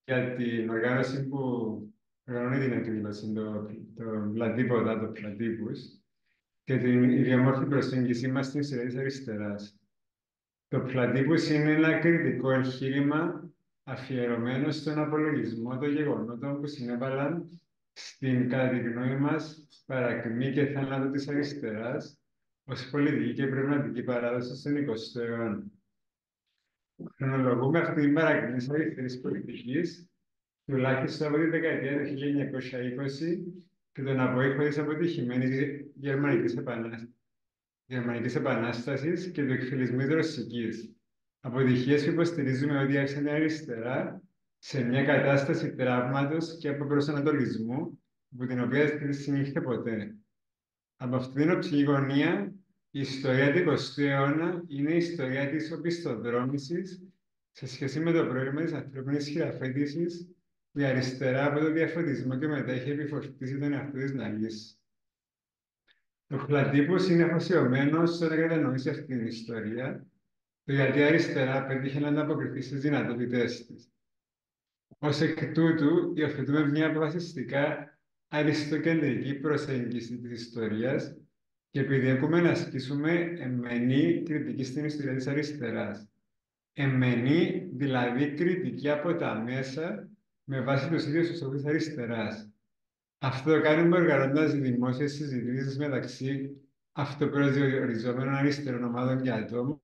για την οργάνωση που οργανώνει την εκδήλωση, το Πλατήποτα, το Πλατύπους, και την ιδιομόρφη προσέγγιση μας στην ιστορία της αριστεράς. Το Πλατύπους είναι ένα κριτικό εγχείρημα αφιερωμένο στον απολογισμό των γεγονότων που συνέβαλαν στην, κατά τη γνώμη μας, παρακμή και θάνατο της αριστεράς ως πολιτική και πνευματική παράδοση στον 20ο αιώνα. Χρονολογούμε αυτή την παρακμή της αριστερής πολιτικής τουλάχιστον από τη δεκαετία του 1920 και τον απόϊχο της αποτυχημένης Γερμανικής Επανάστασης και του εκφυλισμού της Ρωσικής. Αποτυχίες που υποστηρίζουμε ότι άρχισαν την αριστερά σε μια κατάσταση τραύματος και αποπροσανατολισμού από την οποία δεν συνήλθε ποτέ. Από αυτήν την οπτική γωνία, η ιστορία του 20ου αιώνα είναι η ιστορία της οπισθοδρόμησης σε σχέση με το πρόβλημα της ανθρώπινης χειραφέτησης που η αριστερά από το διαφωτισμό και μετά έχει επιφορτήσει τον εαυτό της να λύσει. Το Πλατύπους είναι αφοσιωμένο στο να κατανοήσει αυτή την ιστορία, το γιατί η αριστερά πέτυχε να ανταποκριθεί στις δυνατότητές της. Ως εκ τούτου, υιοθετούμε μια αποφασιστικά αριστοκεντρική προσέγγιση της ιστορίας και επιδιώκουμε να ασκήσουμε εμμενή κριτική στην ιστορία της αριστεράς. Εμμενή, δηλαδή κριτική από τα μέσα, με βάση τους ίδιους τους στόχους της αριστεράς. Αυτό το κάνουμε οργανώνοντας δημόσιες συζητήσεις μεταξύ αυτοπροσδιοριζόμενων αριστερών ομάδων και ατόμων,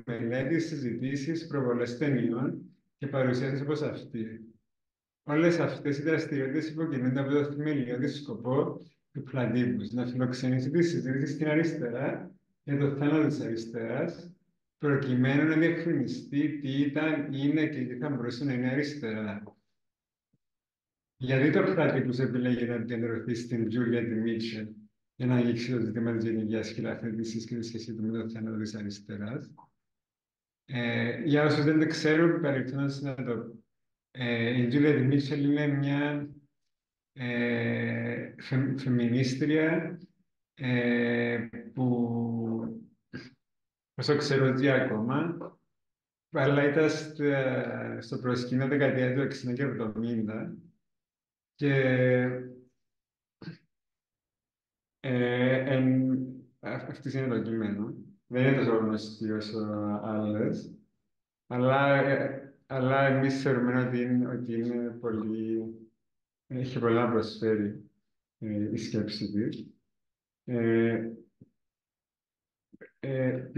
μελέτες, συζητήσεις, προβολές ταινιών και παρουσιάσεις όπως αυτή. Όλες αυτές οι δραστηριότητες υποκινούνται από το θεμελιώδη σκοπό του Πλατύπους, να φιλοξενήσει τη συζήτηση στην αριστερά για το θάνατο της αριστεράς, προκειμένου να διευκρινιστεί τι ήταν, είναι και τι θα μπορούσε να είναι αριστερά. Γιατί το Πλατύπους επιλέγει να επικεντρωθεί στην Τζούλιετ Μίτσελ για να αγγίξει το ζήτημα της γενικής χειραφέτησης και τη σχέση του με το θάνατο της αριστεράς? Για όσους δεν το ξέρουν, παρελθόντως να το πω. Η Τζούλιετ Μίτσελ είναι μια φεμινίστρια που, όσο ξέρω, ζει ακόμα, αλλά ήταν στο προσκήνιο δεκαετία του 60 και 70 και αυτή είναι το κείμενο. Δεν είναι τόσο γνωστή όσο άλλες, αλλά εμείς θεωρούμε ότι είναι πολύ, έχει πολλά να προσφέρει η σκέψη της. Ε, ε,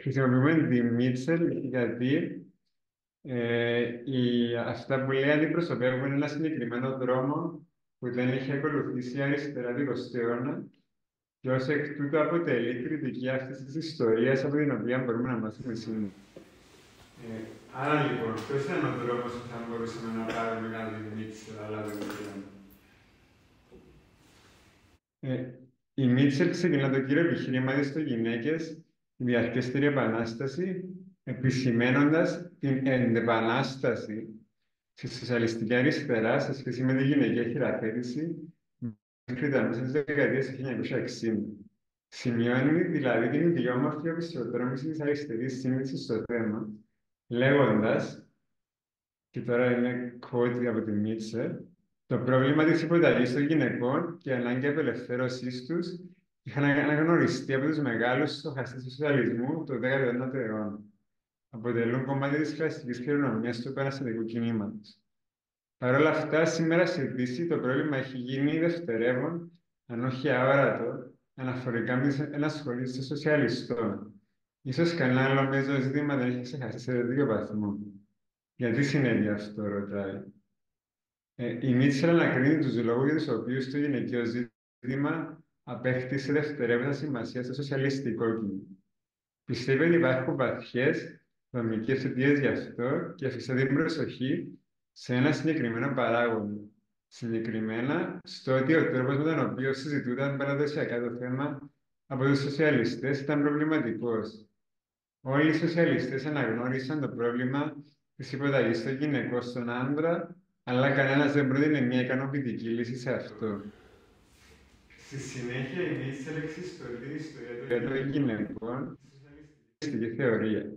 Χρησιμοποιούμε τη Μίτσελ γιατί αυτά που λέει αντιπροσωπεύουν ένα συγκεκριμένο δρόμο που δεν έχει ακολουθήσει η αριστερά του 20ου αιώνα και ως εκ τούτου αποτελεί κριτική αυτής της ιστορίας από την οποία μπορούμε να μάθουμε σήμερα. Άρα λοιπόν, ποιος ήταν ο δρόμος που θα μπορούσαμε να πάρουμε να τη Μίτσελ, αλλά δεν ξέρουμε. Η Μίτσελ ξεκινά το κύριο επιχείρημα της στο γυναίκες, τη διαρκέστερη επανάσταση, επισημαίνοντας την εντεπανάσταση στη σοσιαλιστική αριστερά σε σχέση με τη γυναικεία χειραφέτηση μέχρι τα μέσα της δεκαετίας του 1960. Σημειώνει δηλαδή την ιδιόμορφη οπισθοδρόμηση της αριστερής σύνδεσης στο θέμα, λέγοντας, και τώρα είναι quote από τη Μίτσελ, το πρόβλημα της υποταγής των γυναικών και η ανάγκη απελευθέρωσής τους είχαν αναγνωριστεί από τους μεγάλους στοχαστές του σοσιαλισμού του 19ου αιώνα. Αποτελούν κομμάτι της κλασικής κληρονομιάς του επαναστατικού κινήματος. Παρ' όλα αυτά, σήμερα στη Δύση το πρόβλημα έχει γίνει δευτερεύον, αν όχι αόρατο, αναφορικά με την ενασχολήση των σοσιαλιστών. Ίσως κανένα άλλο μείζον ζήτημα δεν έχει ξεχάσει σε τέτοιο βαθμό. Γιατί συνέβη αυτό, ρωτάει. Η Μίτσελ ανακρίνει τους λόγους για τους οποίους το γυναικείο ζήτημα απέκτησε δευτερεύοντα σημασία στο σοσιαλιστικό κίνημα. Πιστεύει ότι υπάρχουν βαθιές δομικές αιτίες γι' αυτό και αφιστά την προσοχή σε ένα συγκεκριμένο παράγοντα. Συγκεκριμένα στο ότι ο τρόπος με τον οποίο συζητούνταν παραδοσιακά το θέμα από τους σοσιαλιστές ήταν προβληματικός. Όλοι οι σοσιαλιστές αναγνώρισαν το πρόβλημα της υποταγής των γυναικών στον άντρα, αλλά κανένας δεν πρότεινε μια ικανοποιητική λύση σε αυτό. Στη συνέχεια, η Μίτσελ εξιστορεί στο ιατρό των γυναικών στη σοσιαλιστική θεωρία.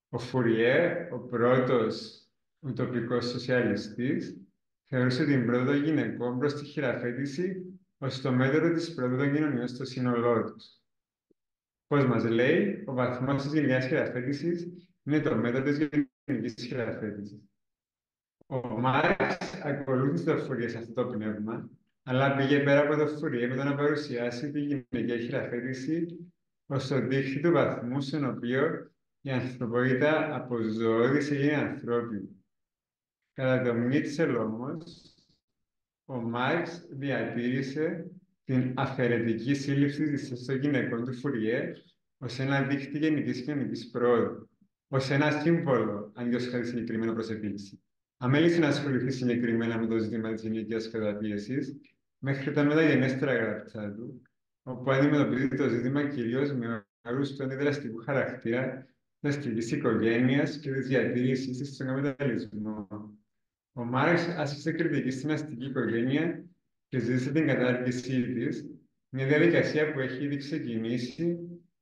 Ο Φουριέ, ο πρώτος ουτοπικός σοσιαλιστής, θεωρούσε την πρόοδο των γυναικών προς τη χειραφέτηση ως το μέτρο της πρόοδου των κοινωνιών στο σύνολό τους. Πώς μας λέει, ο βαθμός της γενιάς χειραφέτησης είναι το μέτρο της γενικής χειραφέτησης. Ο Μάρξ ακολούθησε το Φουριέ σε αυτό το πνεύμα, αλλά πήγε πέρα από το Φουριέ με το να παρουσιάσει τη γυναική χειραφέτηση ως το δίχτυ του βαθμού στον οποίο η ανθρωπότητα από ζώδη έγινε ανθρώπινη. Κατά το Μίτσελ όμως, ο Μάρξ διατήρησε την αφαιρετική σύλληψη της θέσης των γυναικών του Φουριέ ως ένα δίχτυ γενικής κοινωνικής πρόοδου, ως ένα σύμβολο, αντί ως κάτι συγκεκριμένο προς επίλυση. Αμέλησε να ασχοληθεί συγκεκριμένα με το ζήτημα της γυναικείας καταπίεσης, μέχρι τα μεταγενέστερα γράψα του, όπου αντιμετωπίζει το ζήτημα κυρίως με όρους του αντιδραστικού χαρακτήρα της αστικής οικογένειας και της διατήρησης της στον καπιταλισμό. Ο Μάρξ άσκησε κριτική στην αστική οικογένεια και ζήτησε την κατάργησή της, μια διαδικασία που έχει ήδη ξεκινήσει,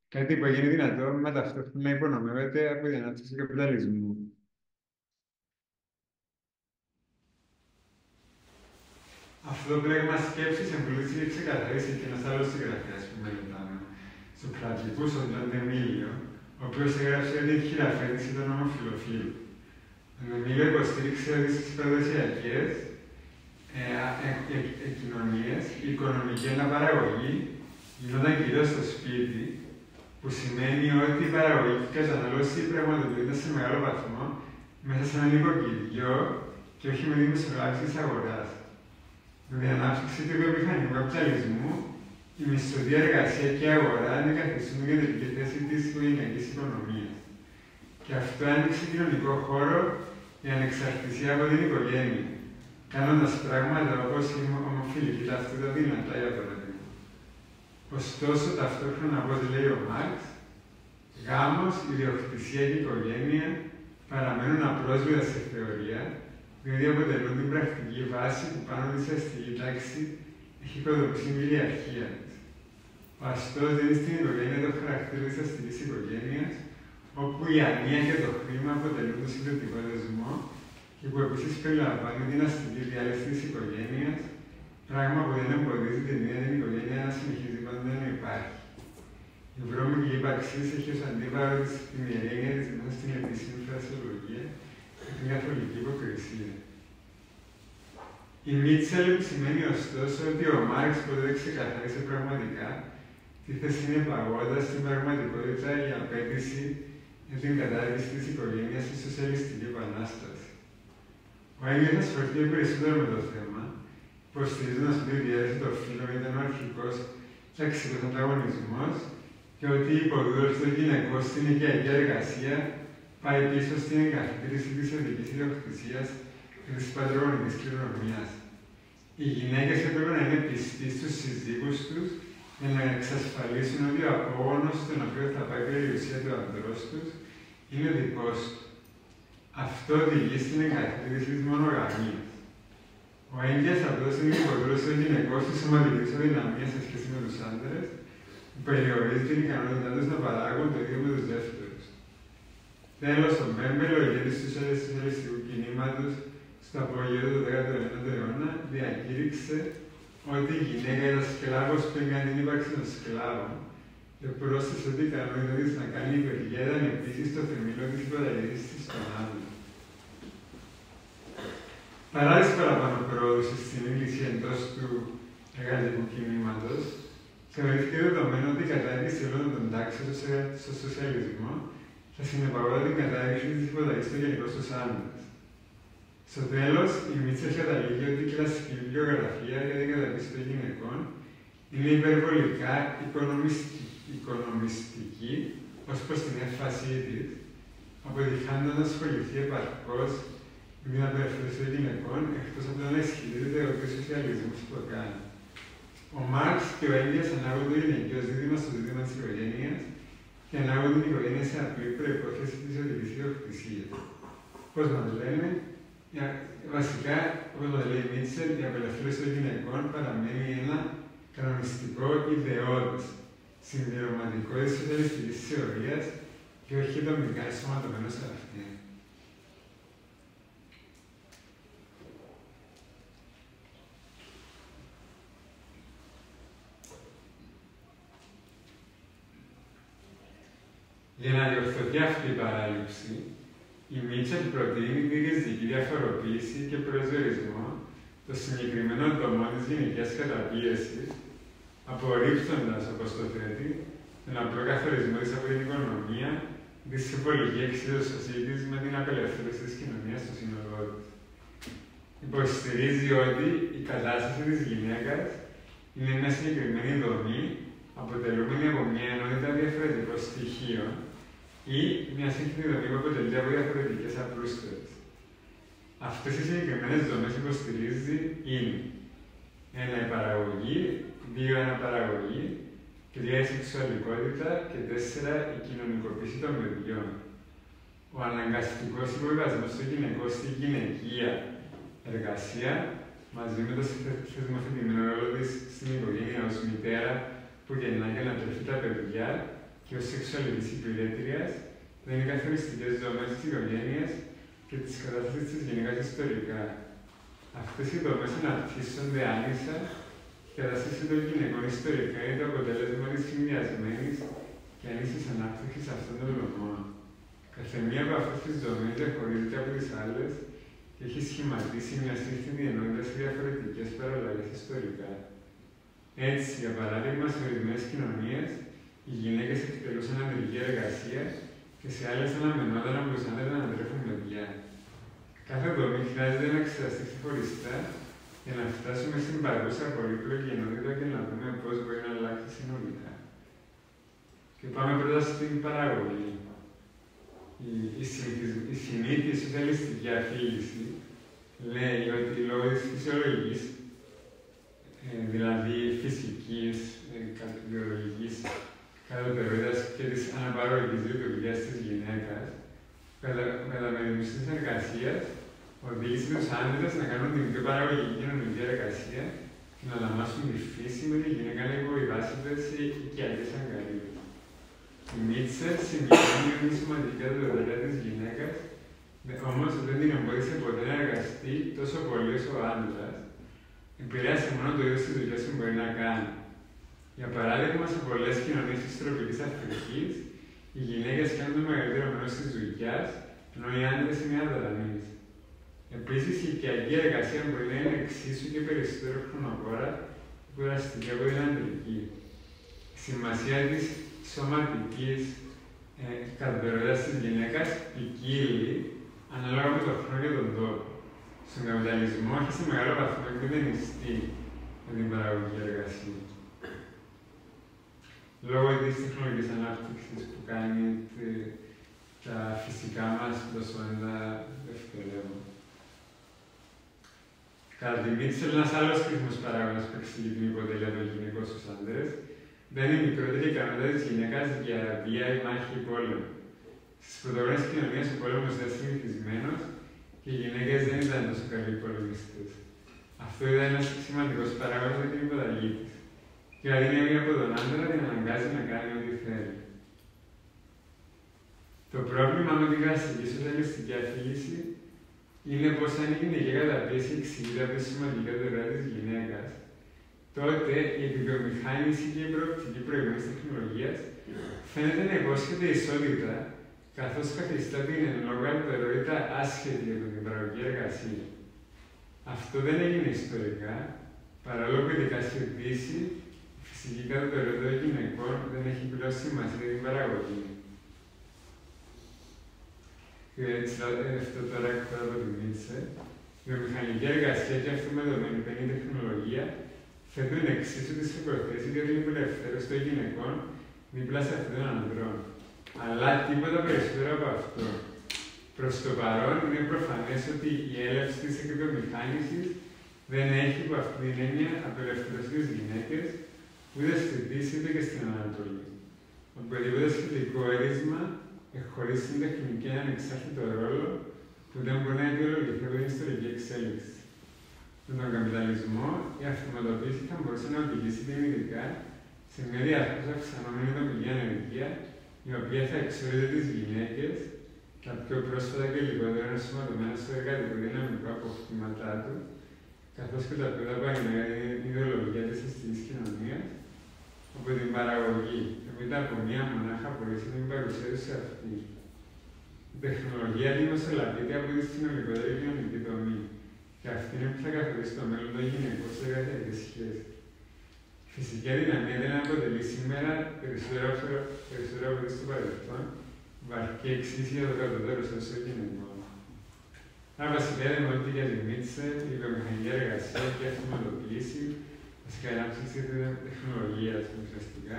κάτι που έγινε δυνατό με ταυτόχρονα να υπονομεύεται από την ανάπτυξη του καπιταλισμού. Αυτό το πλέγμα σκέψης εμπλούτησε και ξεκαθάρισε και ένας άλλος συγγραφέας που μελετάμε, Σοκρατικούς, ο Τζον Ντεμίλιο, ο οποίος έγραψε την χειραφέτηση των ομοφυλοφίλων. Ο Ντεμίλιο υποστήριξε ότι στις προδοσιακές κοινωνίες η οικονομική αναπαραγωγή γινόταν κυρίως στο σπίτι, που σημαίνει ότι η παραγωγή και η κατανάλωση πραγματοποιούνται σε μεγάλο βαθμό μέσα σε ένα νοικοκυριό και όχι με τη μεσολάβηση της αγοράς. Με την ανάπτυξη του βιομηχανικού καπιταλισμού, η μισθωτή εργασία και η αγορά αντικαθιστούν την κεντρική θέση της οικογενειακής οικονομίας. Και αυτό άνοιξε κοινωνικό χώρο για ανεξαρτησία από την οικογένεια, κάνοντας πράγματα όπως η ομοφυλική ταυτότητα δυνατά, για παράδειγμα. Ωστόσο, ταυτόχρονα, όπως λέει ο Μάρξ, γάμος, ιδιοκτησία και οικογένεια παραμένουν απρόσβητα σε θεωρία, διότι αποτελούν την πρακτική βάση που πάνω της αστική τάξη έχει οικοδομήσει η κυριαρχία της. Ο αστός δίνει στην οικογένεια το χαρακτήρα της αστικής οικογένειας, όπου η ανία και το χρήμα αποτελούν το συγκριτικό δεσμό και που επίσης περιλαμβάνει την αστική διάλυση της οικογένειας, πράγμα που δεν εμποδίζει την ίδια την οικογένεια να συνεχίζει πάντα να υπάρχει. Η βρώμικη ύπαρξή έχει ως αντίπαρο την ιερένεια της μέσα στην επίσημη φρασιολογία και την καθολική υποκρισία. Η Μίτσελ σημαίνει ωστόσο ότι ο Μάρξ ποτέ δεν ξεκαθάρισε πραγματικά τι θέση είναι παγώντας στην πραγματικότητα η απέτηση για την κατάργηση της οικογένειας στη σοσιαλιστική επανάσταση. Ο Έγγελς ασχολήθηκε περισσότερο με το θέμα, υποστηρίζοντας ότι η διαίρεση των φύλων ήταν ο αρχικός ταξικός ανταγωνισμός και ότι η υποδούλωση των γυναικών στην οικιακή εργασία πάει πίσω στην εγκαθίδρυση της ειδικής ιδιοκτησίας και της πατρογονικής κληρονομιάς. Οι γυναίκες έπρεπε να είναι πιστοί στους συζύγους τους για να εξασφαλίσουν ότι ο απόγονος στον οποίο θα πάει η περιουσία του ανδρός τους είναι ο δικός του. Αυτό οδηγεί στην εγκαθίδρυση της μονογαμίας. Ο Έγγελς απέδωσε την υποδούλωση των γυναικών στη σωματική ισοδυναμία σε σχέση με τους άντρες, που περιορίζει την ικανότητά τους να παράγουν το ίδιο με τους δεύτερους. Τέλος, ο Μπέμπελ, ο ηγέτης του σοσιαλιστικού κινήματος στο απόγειο του 19ου αιώνα, διακήρυξε ότι η γυναίκα ήταν σκλάβος πριν καν την ύπαρξη των σκλάβων και πρόσθεσε ότι η ικανότητα της να κάνει υπεργία ήταν επίσης το θεμέλιο της υποταγής της στον άντρα. Παρά τις παραπάνω πρόοδους στη συνείδηση εντός του εργατικού κινήματος, θεωρήθηκε δεδομένο ότι η κατάργηση όλων των τάξεων στο σοσιαλισμό θα συνεπαγόταν την κατάργηση της υποταγής των γενικών στους άντρες. Στο τέλος, η Μίτσελ καταλήγει ότι η κλασική βιβλιογραφία για την κατάργηση των γυναικών είναι υπερβολικά οικονομιστική ως προς την έφασή της, αποτυχάνοντας να ασχοληθεί επαρκώς με την απελευθέρωση των γυναικών, εκτός από το να ισχυρίζεται ότι ο σοσιαλισμός το κάνει. Ο Μάρξ και ο Έγγελς ανάγουν το γυναικείο ζήτημα στο ζήτημα της οικογένειας και ανάγουν την οικογένεια σε απλή προϋπόθεση της οδικής ιδιοκτησίας. Πώς μας λένε, βασικά, όπως μας λέει η Μίτσελ, η απελευθέρωση των γυναικών παραμένει ένα κανονιστικό ιδεώδες, συμπληρωματικό της σοσιαλιστικής θεωρίας και όχι δομικά ενσωματωμένο σε αυτήν. Για να διορθωθεί αυτή η παράληψη, η Μίτσελ προτείνει τη ριζική διαφοροποίηση και προσδιορισμό των συγκεκριμένων δομών της γυναικείας καταπίεσης, απορρίπτοντας, όπως το θέτει, τον απλό καθορισμό της από την οικονομία, τη συμβολική εξίσωση της με την απελευθέρωση της κοινωνίας στο σύνολό της. Υποστηρίζει ότι η κατάσταση της γυναίκας είναι μια συγκεκριμένη δομή, αποτελούμενη από μια ενότητα διαφορετικών στοιχείων ή μια σύγχρονη δομή που αποτελείται από διαφορετικές απλούστες. Αυτές οι συγκεκριμένες δομές υποστηρίζει είναι 1. Η παραγωγή, 2. Η αναπαραγωγή, 3. Η σεξουαλικότητα και 4. Η κοινωνικοποίηση των παιδιών. Ο αναγκαστικός υποβιβασμός των γυναικών στη γυναικεία εργασία, μαζί με το θεσμοθετημένο ρόλο της στην οικογένεια ως μητέρα που γεννά και ανατρέφει τα παιδιά και ως σεξουαλικής υπηρέτριας, δεν είναι καθοριστικές δομές της οικογένειας και της κατάστασης της γυναίκας ιστορικά. Αυτές οι δομές αναπτύσσονται άνισα και η κατάσταση των γυναικών ιστορικά είναι το αποτέλεσμα της συνδυασμένης και άνισης ανάπτυξης αυτών των δομών. Καθεμία από αυτές τις δομές διαχωρίζεται από τις άλλες και έχει σχηματίσει μια σύγχρονη ενότητα σε διαφορετικές παραλλαγές ιστορικά. Έτσι, για παράδειγμα, σε ορισμένες κοινωνίες, οι γυναίκες εκτελούσαν ανδρική εργασία και σε άλλες αναμενόταν να μπορούσαν να ανατρέφουν παιδιά. Κάθε δομή χρειάζεται να εξεταστεί ξεχωριστά για να φτάσουμε στην παρούσα πολύπλοκη ενότητα και να δούμε πώς μπορεί να αλλάξει συνολικά. Και πάμε πρώτα στην παραγωγή. Η συνήθιη σοσιαλιστική αφήγηση λέει ότι λόγω της φυσιολογικής, δηλαδή φυσικής, βιολογικής κατωτερότητας και της αναπαραγωγικής λειτουργίας της γυναίκας, καταμερισμός της εργασίας οδήγησε τους άντρες να κάνουν την πιο παραγωγική κοινωνική εργασία και να λαμβάσουν τη φύση με τη γυναίκα να υποβιβάσσεται σε οικιακές αγκαρίες. Η Μίτσελ συγκεκριμενεί ότι η σημαντική κατωτερότητα της γυναίκας, όμως δεν την εμπόδισε ποτέ να εργαστεί τόσο πολύ όσο ο άντρας, επηρέασε μόνο το είδος της δουλειάς που μπορεί να κάνει. Για παράδειγμα, σε πολλές κοινωνίες της τροπικής Αφρικής, οι γυναίκες κάνουν το μεγαλύτερο μέρος της δουλειάς, ενώ οι άντρες είναι αδρανείς. Επίσης, η οικιακή εργασία μπορεί να είναι εξίσου και περισσότερο χρονοβόρα και κουραστική από την αντρική. Η σημασία της σωματικής κατωτερότητας της γυναίκας ποικίλει ανάλογα με τον χρόνο και τον τόπο. Στον καπιταλισμό έχει σε μεγάλο βαθμό εκμηδενιστεί με την παραγωγική εργασία. Λόγω της τεχνολογικής ανάπτυξης που κάνει τα φυσικά μας προσόντα δευτερεύουν. Κατά τη Μίτσελ, ένας άλλος κρίσιμος παράγοντας που εξηγεί την υποτέλεια των γυναικών στους άντρες δεν είναι η μικρότερη ικανότητα της γυναίκας για βία ή μάχη ή πόλεμο. Στις πρωτογόνες κοινωνίες ο πόλεμος ήταν συνηθισμένος και οι γυναίκες δεν ήταν τόσο καλοί πολεμιστές. Αυτό ήταν ένας σημαντικός παράγοντας για την υποταγή της. Και αδύναμη από τον άντρα την αναγκάζει να κάνει ό,τι θέλει. Το πρόβλημα με την κλασική σοσιαλιστική αφήγηση είναι πως αν η γυναικεία καταπίεση εξηγείται από τη σημαντική κατωτερότητα της γυναίκας, τότε η επιβιομηχάνηση και η προοπτική προηγούμενης τεχνολογίας φαίνεται να υπόσχεται ισότητα, καθώς καθιστά την εν λόγω κατωτερότητα άσχετη από την παραγωγική εργασία. Αυτό δεν έγινε ιστορικά, παρόλο που ειδικά στη Δύση, η φυσική κατωτερότητα των γυναικών δεν έχει πλέον σημασία για την παραγωγή. Και έτσι, αυτό τώρα έχω από τη Μίτσελ, η βιομηχανική εργασία και αυτή με δεδομένη τεχνολογία θέτουν εξίσου τις υποθέσεις για την απελευθέρωση των γυναικών δίπλα σε αυτών των ανδρών. Αλλά τίποτα περισσότερο από αυτό. Προς το παρόν, είναι προφανές ότι η έλευση της εκβιομηχάνησης δεν έχει από αυτή την έννοια απελευθερώσει τις γυναίκες ούτε στη Δύση ούτε και στην Ανατολή. Οποιοδήποτε σχετικό έρισμα χωρίς την τεχνική ανεξάρτητο ρόλο που δεν μπορεί να αιτιολογηθεί από την ιστορική εξέλιξη. Με τον καπιταλισμό, η αυτοματοποίηση θα μπορούσε να οδηγήσει δυνητικά σε μια διαρκώς αυξανόμενη τοπική ανεργία, η οποία θα εξαιρείται τις γυναίκες, τα πιο πρόσφατα και λιγότερο ενσωματωμένα στο εργατικό δυναμικό αποκτήματά του, καθώς και τα πιο δαπανηρά για την ιδεολογία της αστικής κοινωνίας, από την παραγωγή, έπειτα από μία μονάχα πωλήση την παρουσία του σε αυτή. Η τεχνολογία δημοσιολαβείται από τη συνολικότερη κοινωνική δομή, και αυτή είναι που θα καθορίσει το μέλλον των γυναικών σε εργατικές σχέσεις. Η φυσική αδυναμία δεν αποτελεί σήμερα περισσότερο από ό,τι στο παρελθόν βαρκή εξής για το κατωτέρω των γυναικών. Άρα, βασικά δημοτική για τη Μίτσελ, η βιομηχανική εργασία και η αυτοματοποίηση, βασικά η ανάπτυξη της τεχνολογίας ουσιαστικά,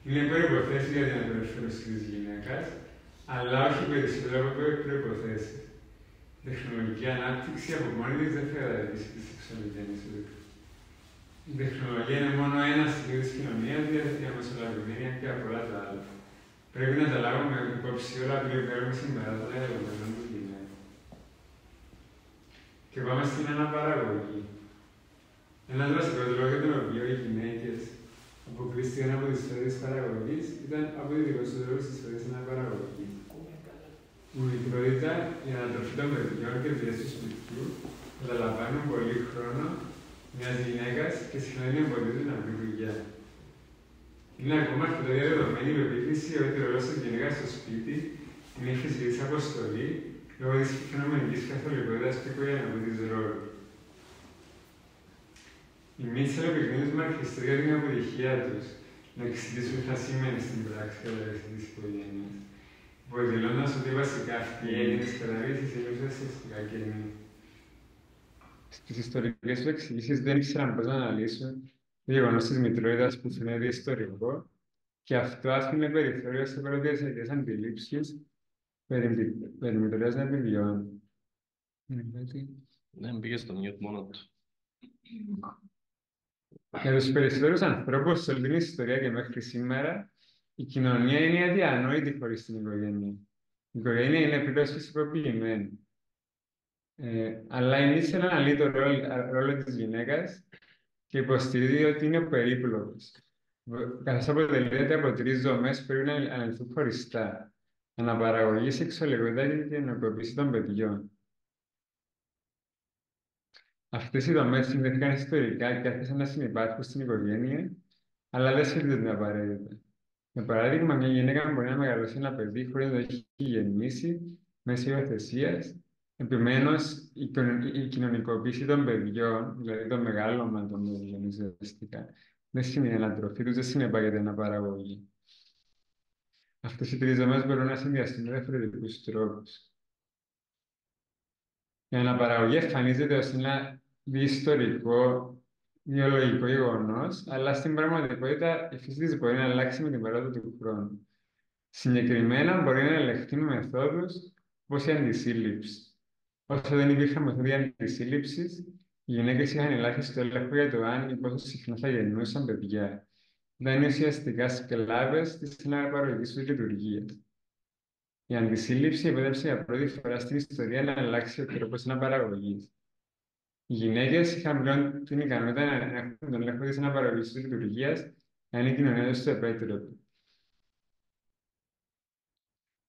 είναι προϋποθέσεις για την απελευθέρωση της γυναίκας, αλλά όχι περισσότερο από προϋποθέσεις. Η τεχνολογική ανάπτυξη από μόνη της δεν θα καταδικήσει τη σεξουαλική ανισότητα. Η τεχνολογία είναι μόνο ένα στοιχείο της κοινωνίας, διαμεσολαβημένη και από όλα τα άλλα. Πρέπει να τα λάβουμε υπόψη όλα που παίρνουμε συμπεράσματα για το μέλλον της γυναίκας. Και πάμε στην αναπαραγωγή. Ένας βασικός λόγος για τον οποίο οι γυναίκες αποκλείστηκαν από τις σφαίρες της παραγωγής ήταν από τη δικοσύνη στις σφαίρες της αναπαραγωγής. Η μητρότητα, η ανατροφή των παιδιών και η δουλειά του σπιτιού καταλαμβάνουν πολύ χρόνο μιας γυναίκας και συχνά είναι εμποδίζουν να βρει δουλειά. Είναι ακόμα αρκετά διαδεδομένη η πεποίθηση ότι ο ρόλος της γυναίκας στο σπίτι είναι η φυσική της αποστολή λόγω της φαινομενικής καθολικότητας και οικογενειακού ρόλου. Οι Μίτσελ επικρίνουν τους μαρξιστές για την αποτυχία τους να εξηγήσουν τι θα σημαίνει στην πράξη κατάρρευση της οικογένειας, υποδηλώνοντας ότι βασικά αυτή η έννοια της κατάρρευσης είναι ουσιαστικά κενή. Στις ιστορικές του εξηγήσεις δεν ήξεραν πώς να αναλύσουν το γεγονός της μητρότητας που φαίνεται ιστορικό, και αυτό άφηνε περιθώριο σε προτεσιακές αντιλήψεις περί μητρότητας να επιβιώνουν. Δεν πήγε στο μιούτ μόνο του. Για τους περισσότερους ανθρώπους σε όλη την ιστορία και μέχρι σήμερα, η κοινωνία είναι αδιανόητη χωρίς την οικογένεια. Η οικογένεια είναι πλήρως φυσικοποιημένη. Αλλά η Μίτσελ αναλύει τον ρόλο της γυναίκας και υποστηρίζει ότι είναι περίπλοκος, καθώς αποτελείται από τρεις δομές που πρέπει να αναλυθούν χωριστά: αναπαραγωγή, σεξουαλικότητα και γενικοποίηση των παιδιών. Αυτές οι δομές συνδέθηκαν ιστορικά και άρχισαν να συνυπάρχουν στην οικογένεια, αλλά δεν σχετίζονται απαραίτητα. Για παράδειγμα, μια γυναίκα μπορεί να μεγαλώσει ένα παιδί χωρίς να το έχει γεννήσει μέσω υιοθεσίας. Επομένως, η κοινωνικοποίηση των παιδιών, δηλαδή το μεγάλωμα των παιδιών ουσιαστικά, δεν σημαίνει ανατροφή τους, δεν συνεπάγεται αναπαραγωγή. Αυτές οι τρεις δομές μπορούν να συνδυαστούν με διαφορετικούς τρόπους. Η αναπαραγωγή εμφανίζεται ως ένα διιστορικό, βιολογικό γεγονός, αλλά στην πραγματικότητα η φύση της μπορεί να αλλάξει με την περίοδο του χρόνου. Συγκεκριμένα, μπορεί να ελεγχθεί με μεθόδους όπως η αντισύλληψη. Όσο δεν υπήρχαν μεθόδοι αντισύλληψης, οι γυναίκες είχαν ελάχιστο έλεγχο για το αν ή πόσο συχνά θα γεννούσαν παιδιά. Δεν είναι ουσιαστικά σκλάβες της αναπαραγωγικής τους λειτουργίας. Η αντισύλληψη επέτρεψε για πρώτη φορά στην ιστορία να αλλάξει ο τρόπος αναπαραγωγής. Οι γυναίκες είχαν πλέον την ικανότητα να έχουν τον έλεγχο της αναπαραγωγικής τους λειτουργίας, αν η κοινωνία τους το επέτρεπε.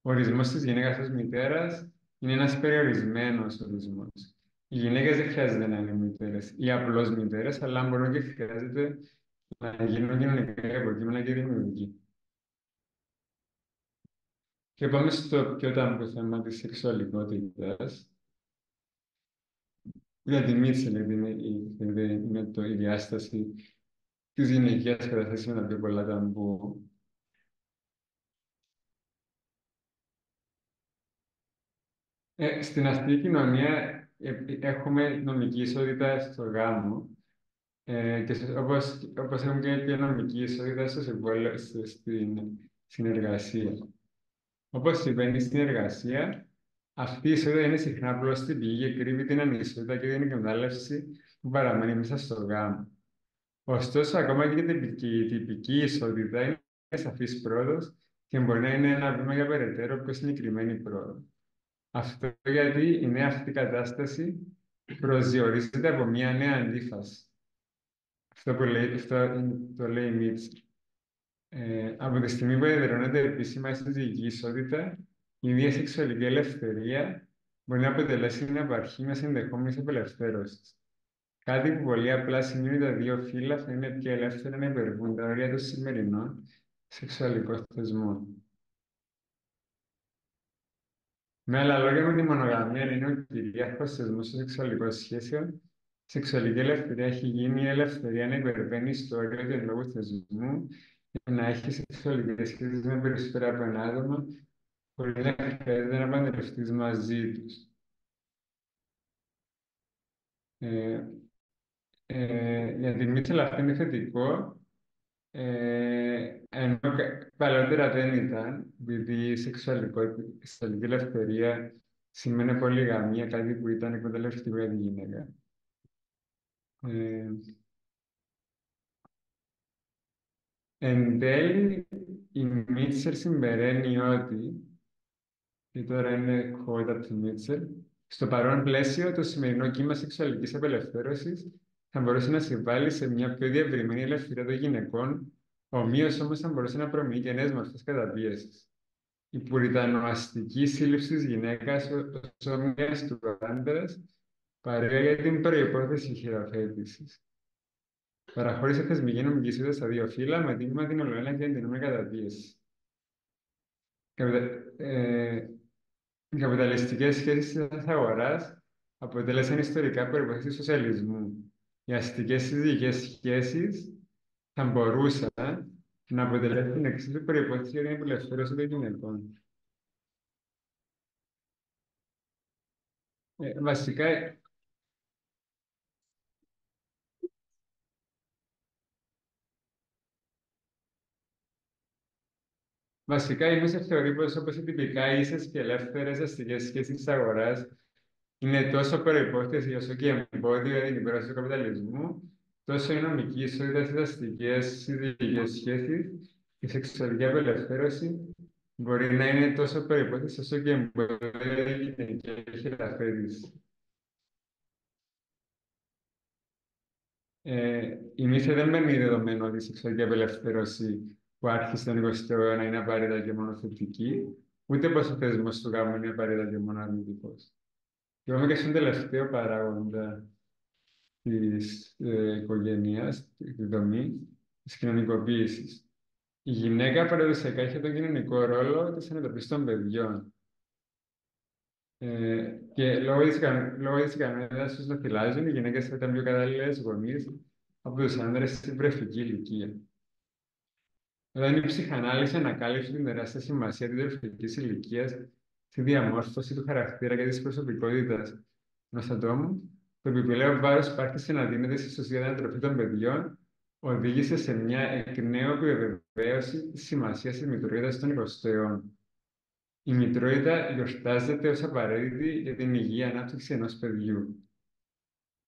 Ο ορισμός της γυναίκας ως μητέρας είναι ένας περιορισμένος ορισμός. Οι γυναίκες δεν χρειάζεται να είναι μητέρες ή απλώς μητέρες, αλλά μπορούν και χρειάζεται να γίνουν κοινωνικά υποκείμενα και δημιουργοί. Και πάμε στο πιο ταμπού θέμα της σεξουαλικότητας. Για τη Μίτσελ, είναι η διάσταση της γυναικείας κατάστασης με τα πιο πολλά ταμπού. Στην αστική κοινωνία έχουμε νομική ισότητα στο γάμο, και όπως έχουμε και νομική ισότητα στο συμβόλαιο, στην συνεργασία. Όπως συμβαίνει στην εργασία, αυτή η ισότητα είναι συχνά απλώς τυπική και κρύβει την ανισότητα και την εκμετάλλευση που παραμένει μέσα στο γάμο. Ωστόσο, ακόμα και η τυπική ισότητα είναι σαφής πρόοδος και μπορεί να είναι ένα βήμα για περαιτέρω πιο συγκεκριμένη πρόοδο. Αυτό γιατί η νέα αυτή κατάσταση προσδιορίζεται από μια νέα αντίφαση. Αυτό που λέει, το λέει η Μίτσελ. Από τη στιγμή που εδραιώνεται επίσημα η συζυγική ισότητα, η ίδια σεξουαλική ελευθερία μπορεί να αποτελέσει την απαρχή μιας ενδεχόμενης απελευθέρωσης. Κάτι που πολύ απλά σημαίνει τα δύο φύλλα θα είναι πιο ελεύθερα να υπερβούν τα όρια των σημερινών σεξουαλικών θεσμών. Με άλλα λόγια, με τη μονογαμία είναι ο κυρίαρχος θεσμός των σεξουαλικών σχέσεων. Η σεξουαλική ελευθερία έχει γίνει η ελευθερία να υπερβαίνει στο όριο του εν λόγω θεσμού και να έχει σεξουαλικές σχέσεις με περισσότερα από ένα άτομο, χωρίς να χρειάζεται να παντρευτείς μαζί τους. Ε, για τη Μίτσελ αυτό είναι θετικό, ενώ παλαιότερα δεν ήταν, επειδή η σεξουαλική ελευθερία σημαίνει πολυγαμία, κάτι που ήταν εκμεταλλευτικό για τη γυναίκα. Ε, Εν τέλει, η Μίτσελ συμπεραίνει ότι, και τώρα είναι quote από τη Μίτσελ, στο παρόν πλαίσιο, το σημερινό κύμα σεξουαλικής απελευθέρωσης θα μπορούσε να συμβάλλει σε μια πιο διευρυμένη ελευθερία των γυναικών, ομοίως όμως θα μπορούσε να προμείνει και νέες μορφές καταπίεσης. Η πουριτανοαστική σύλληψη της γυναίκας ως ομοίας του άντρας παρέχει την προϋπόθεση χειραφέτησης. Παραχώρησε θεσμική νομική ισότητα στα δύο φύλλα με τίμημα την ολοένα και την νόμιμη καταπίεση. Οι καπιταλιστικές σχέσεις της αγοράς αποτέλεσαν ιστορικά προϋποθέσεις του σοσιαλισμού. Οι αστικές συζυγικές σχέσεις θα μπορούσαν να αποτελέσουν την εξής προϋπόθεση για την απελευθέρωση των γυναικών. Βασικά, βασικά, η Μίση θεωρεί πως όπως οι τυπικά ίσες και ελεύθερες αστικές σχέσεις της αγοράς είναι τόσο προϋπόθεση όσο και εμπόδιο για την υπέραση του καπιταλισμού, τόσο η νομική ισότητα στις αστικές συζυγικές σχέσεις και η σεξουαλική απελευθέρωση μπορεί να είναι τόσο προϋπόθεση όσο και εμπόδιο για την γυναική χειραφέτηση. Η Μίση δεν παίρνει δεδομένο ότι η σεξουαλική απελευθέρωση που άρχισε τον 20ο αιώνα είναι απαραίτητα και μόνο θετική, ούτε πως ο θεσμός του γάμου είναι απαραίτητα και μόνο αρνητικός. Και πάμε και στον τελευταίο παράγοντα της οικογένειας, τη δομή της κοινωνικοποίησης. Η γυναίκα παραδοσιακά είχε τον κοινωνικό ρόλο της ανατροπής των παιδιών. Και λόγω της ικανότητας τους να θυλάζουν, οι γυναίκες ήταν πιο κατάλληλες γονείς από τους άνδρες στην βρεφική ηλικία. Όταν η ψυχανάλυση ανακάλυψε την τεράστια σημασία της βρεφικής ηλικίας στη διαμόρφωση του χαρακτήρα και της προσωπικότητας ενός ατόμου, το επιπλέον βάρος που άρχισε να δίνεται στη σωστή ανατροφή των παιδιών οδήγησε σε μια εκ νέου επιβεβαίωση της σημασίας της μητρότητας των 20ου αιώνα. Η μητρότητα γιορτάζεται ως απαραίτητη για την υγιή ανάπτυξη ενός παιδιού.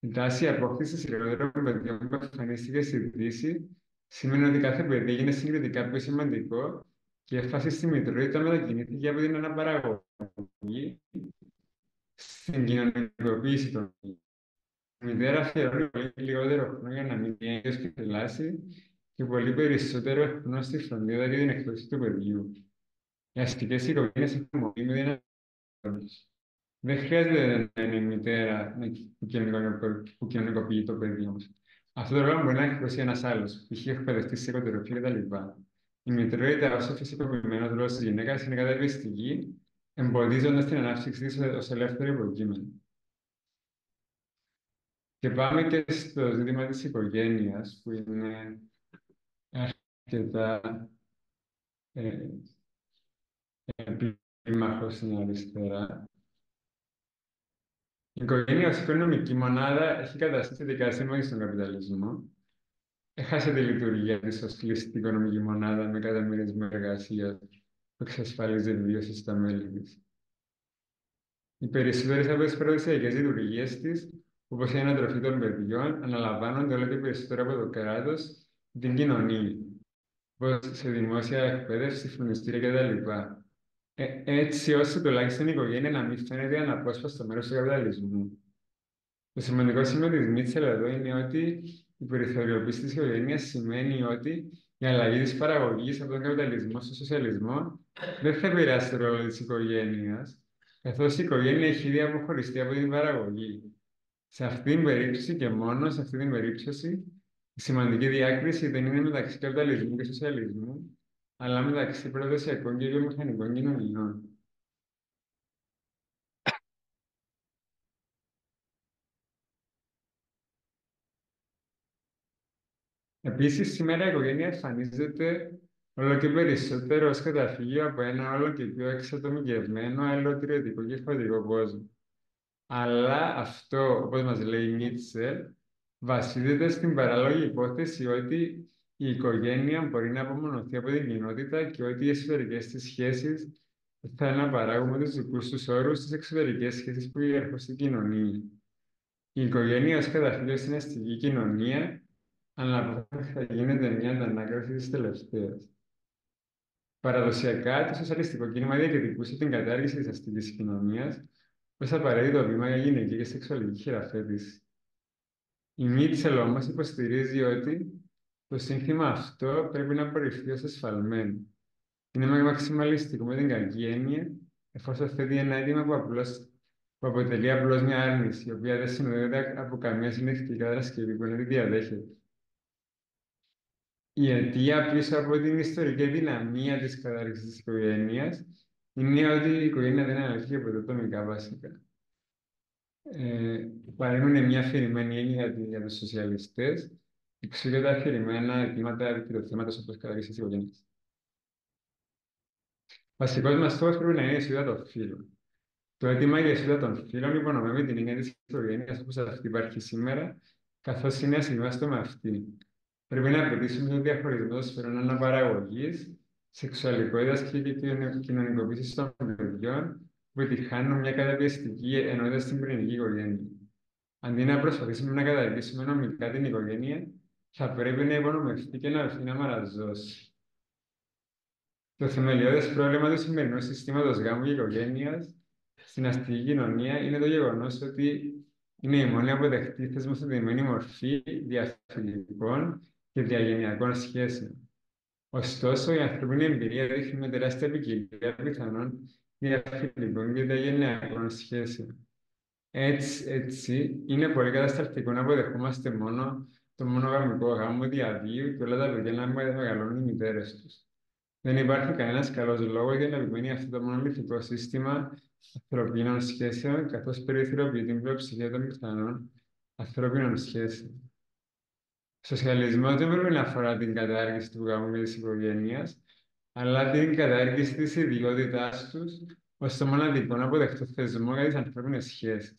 Η τάση απόκτησης λιγότερων παιδιών που εμφανίστηκε στη Δύση σημαίνει ότι κάθε παιδί είναι συγκριτικά πιο σημαντικό και η έφαση στη μητρότητα μετακινήθηκε από την αναπαραγωγή στην κοινωνικοποίηση των παιδιών. Η μητέρα αφιερώνει πολύ λιγότερο χρόνο για να μείνει έγκυος και θυλάσει και πολύ περισσότερο χρόνο στη φροντίδα και την εκπαίδευση του παιδιού. Οι αστικές οικογένειες έχουν μονίμη δυνατότητα. Δεν χρειάζεται να είναι η μητέρα που κοινωνικοποιεί το παιδί όμως. Αυτό το ρόλο μπορεί να εκπληρώσει ένας άλλος, π.χ. εκπαιδευτή, σηκωτεροφύλακα κτλ. Η μητρότητα ως φυσικοποιημένος ρόλος της γυναίκας είναι καταπιστική, εμποδίζοντας την ανάπτυξη της ως ελεύθερο υποκείμενο. Και πάμε και στο ζήτημα της οικογένειας, που είναι αρκετά επίμαχο στην αριστερά. Η οικογένεια ως οικονομική μονάδα έχει καταστήσει δικασίμενη στον καπιταλισμό. Έχασε τη λειτουργία της ως κλειστή οικονομική μονάδα με καταμερισμό εργασίας που εξασφαλίζει βιώση στα μέλη της. Οι περισσότερες από τις παραδοσιακές λειτουργίες της, όπως η ανατροφή των παιδιών, αναλαμβάνονται όλο και περισσότερο από το κράτος, την κοινωνία, όπως σε δημόσια εκπαίδευση, φροντιστήρια κτλ. Έτσι ώστε τουλάχιστον η οικογένεια να μην φαίνεται αναπόσπαστο μέρος του καπιταλισμού. Το σημαντικό σημείο της Μίτσελ εδώ είναι ότι η περιθωριοποίηση της οικογένειας σημαίνει ότι η αλλαγή της παραγωγής από τον καπιταλισμό στο σοσιαλισμό δεν θα επηρεάσει το ρόλο της οικογένειας, καθώς η οικογένεια έχει ήδη αποχωριστεί από την παραγωγή. Σε αυτή την περίπτωση και μόνο σε αυτή την περίπτωση, η σημαντική διάκριση δεν είναι μεταξύ καπιταλισμού και σοσιαλισμού, αλλά μεταξύ προδοσιακών και βιομηχανικών κοινωνιών. Επίσης, σήμερα η οικογένεια εμφανίζεται όλο και περισσότερο ως καταφύγιο από ένα όλο και πιο εξατομικευμένο, αλληλοτριωτικό και χαοτικό κόσμο. Αλλά αυτό, όπως μας λέει η Μίτσελ, βασίζεται στην παράλογη υπόθεση ότι η οικογένεια μπορεί να απομονωθεί από την κοινότητα και ότι οι εσωτερικές της σχέσεις θα αναπαράγουν με τους δικούς τους όρους τις εξωτερικές σχέσεις που υπάρχουν στην κοινωνία. Η οικογένεια ως καταφύγιο στην αστική κοινωνία αναπόφευκτα θα γίνεται μια αντανάκλαση της τελευταίας. Παραδοσιακά, το σοσιαλιστικό κίνημα διεκδικούσε την κατάργηση της αστικής κοινωνίας ως απαραίτητο βήμα για γυναική και σεξουαλική χειραφέτηση. Η Μίτσελ όμως υποστηρίζει ότι το σύνθημα αυτό πρέπει να απορριφθεί ως εσφαλμένο. Είναι μαξιμαλιστικό με την κακή έννοια, εφόσον θέτει ένα αίτημα που αποτελεί απλώς μια άρνηση, η οποία δεν συνοδεύεται από καμία συνεχτική κατασκευή που να τη διαδέχεται. Η αιτία πίσω από την ιστορική δυναμία της κατάρριξης της οικογένειας είναι ότι η οικογένεια δεν αναλύθηκε ποτέ ατομικά βασικά. Παρέμεινε μια αφηρημένη έννοια για τους σοσιαλιστές, εξού και τα αφηρημένα αιτήματα και το θέμα της κατάρριξης της οικογένειας. Βασικός μας στόχος πρέπει να είναι η ισότητα των φύλων. Το αίτημα για ισότητα των φύλων υπονομεύει την έννοια της οικογένειας όπως αυτή υπάρχει σήμερα, καθώς είναι ασυμβάστο με αυτή. Πρέπει να απαιτήσουμε τον διαχωρισμό των σφαιρών αναπαραγωγής, σεξουαλικότητας και κοινωνικοποίησης των παιδιών που επιτυχάνουν μια καταπιεστική ενότητα στην πυρηνική οικογένεια. Αντί να προσπαθήσουμε να καταργήσουμε νομικά την οικογένεια, θα πρέπει να υπονομευτεί και να έρθει να μαραζώσει. Το θεμελιώδες πρόβλημα του σημερινού συστήματος γάμου και οικογένειας στην αστική κοινωνία είναι το γεγονός ότι είναι η μόνη αποδεκτή θεσμοθετημένη μορφή διαφιλικών και διαγενειακών σχέσεων. Ωστόσο, η ανθρώπινη εμπειρία δείχνει με τεράστια ποικιλία πιθανών διαφιλικών και διαγενειακών σχέσεων. Έτσι, είναι πολύ κατασταλτικό να αποδεχόμαστε μόνο το μονογαμικό γάμο διαβίου και όλα τα παιδιά να μεγαλώνουν οι μητέρες τους. Δεν υπάρχει κανένας καλός λόγος για να επιμένει αυτό το μονολυθικό σύστημα ανθρωπίνων σχέσεων, καθώς περιθωριοποιεί την πλειοψηφία των πιθανών ανθρώπινων σχέσεων. Ο σοσιαλισμός δεν πρέπει να αφορά την κατάργηση του γάμου και της οικογένειας, αλλά την κατάργηση της ιδιότητάς τους ως το μοναδικό αποδεκτό θεσμό για τις ανθρώπινες σχέσεις.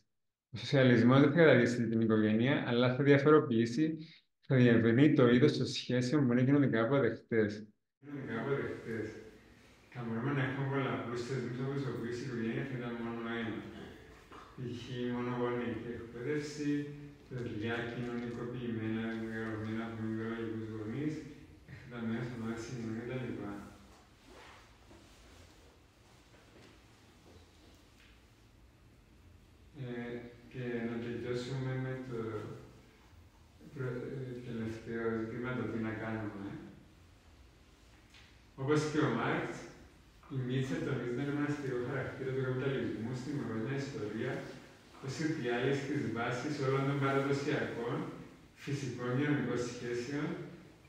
Ο σοσιαλισμός δεν θα καταργήσει την οικογένεια, αλλά θα διαφοροποιήσει, θα διευρύνει το είδος των σχέσεων που είναι κοινωνικά αποδεκτές. Θα μπορούμε να έχουμε πολλαπλούς θεσμούς από τους οποίους η οικογένεια θα ήταν μόνο ένα. Π.χ. μονογονεϊκή εκπαίδευση, παιδιά κοινωνικοποιημένα, μεγαλωμένα από μη βιολογικούς γονείς, εκτεταμένα στο μάτι κοινωνία κτλ. Και να τελειώσουμε με το τελευταίο ζήτημα, το τι να κάνουμε. Όπως και ο Μάρξ, η Μίτσελ τονίζει τον μοναστικό χαρακτήρα του καπιταλισμού στην παγκόσμια ιστορία ως η διάλυση της βάσης όλων των παραδοσιακών φυσικών κοινωνικών σχέσεων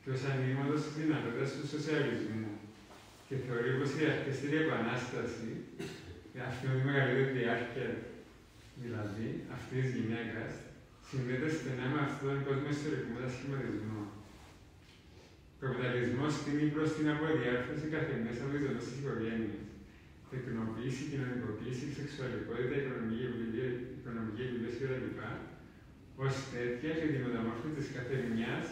και ως ανοίγματος της δυνατότητας του σοσιαλισμού. Και θεωρεί πως η αρχαιστήρια επανάσταση, αυτή με τη μεγαλύτερη διάρκεια δηλαδή αυτή της γυναίκας, συνδέεται στενά με αυτόν τον κόσμο ιστορικό μετασχηματισμό. Ο καπιταλισμός τίνει προς την αποδιάρθρωση καθεμιάς από τις δομές της οικογένειας. Τεκνοποίηση, κοινωνικοποίηση, σεξουαλικότητα, οικονομική επιβίωση κτλ. Ως τέτοια και τη μεταμόρφωση της καθεμιάς,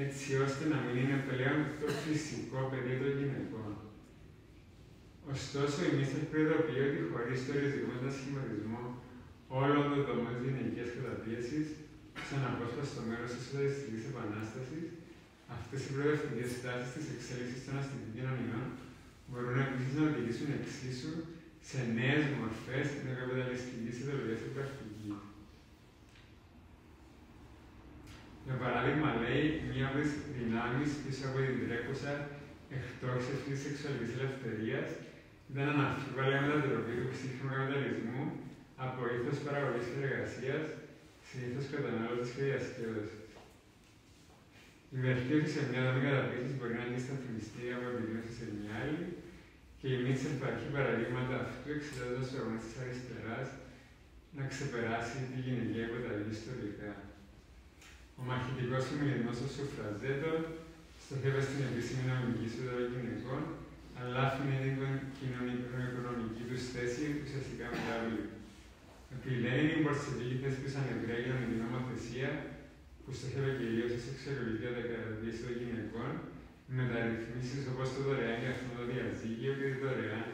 έτσι ώστε να μην είναι πλέον το φυσικό πεδίο των γυναικών. Ωστόσο, η Μίτσελ προειδοποιεί ότι χωρίς το ριζικό μετασχηματισμό όλων των δομών της γυναικείας καταπίεσης, σαν απόσπαστο μέρος της σοσιαλιστικής επανάστασης, αυτές οι προοδευτικές τάσεις της εξέλιξης των αστικών κοινωνιών μπορούν επίσης να οδηγήσουν εξίσου σε νέες μορφές ενδοκαπιταλιστικής ιδεολογίας στην πρακτική. Για παράδειγμα, λέει, μία από τις δυνάμεις πίσω από την τρέχουσα εκτόξευση της σεξουαλικής ελευθερίας ήταν αναμφίβολη μετατροπή του ψύχρεμου καπιταλισμού από ήθος παραγωγής και εργασίας σε ήθος κατανάλωσης και διασκέδωσης. Η βελτίωση σε μια δομή καταπίεσης μπορεί να αντισταθμιστεί από επιδείνωση σε μια άλλη και η Μίτσελ παρέχει παραδείγματα αυτού εξετάζοντας τους αγώνες της αριστεράς να ξεπεράσει τη γυναικεία υποταγή ιστορικά. Ο μαχητικός φεμινισμός των σουφραζέτων στοχεύει στην επίσημη νομική ισότητα των γυναικών, αλλά άφηνε την κοινωνικο-οικονομική τους θέση ουσιαστικά μετάβλητη. Επί Λένιν, οι Μπορσεβίκοι θέσπισαν ευρεία κοινωνική νομοθεσία που στοχεύει κυρίως στη σεξουαλική κατακρατήση των γυναικών, με μεταρρυθμίσεις όπως το δωρεάν και αυτόνομο διαζύγιο και τη δωρεάν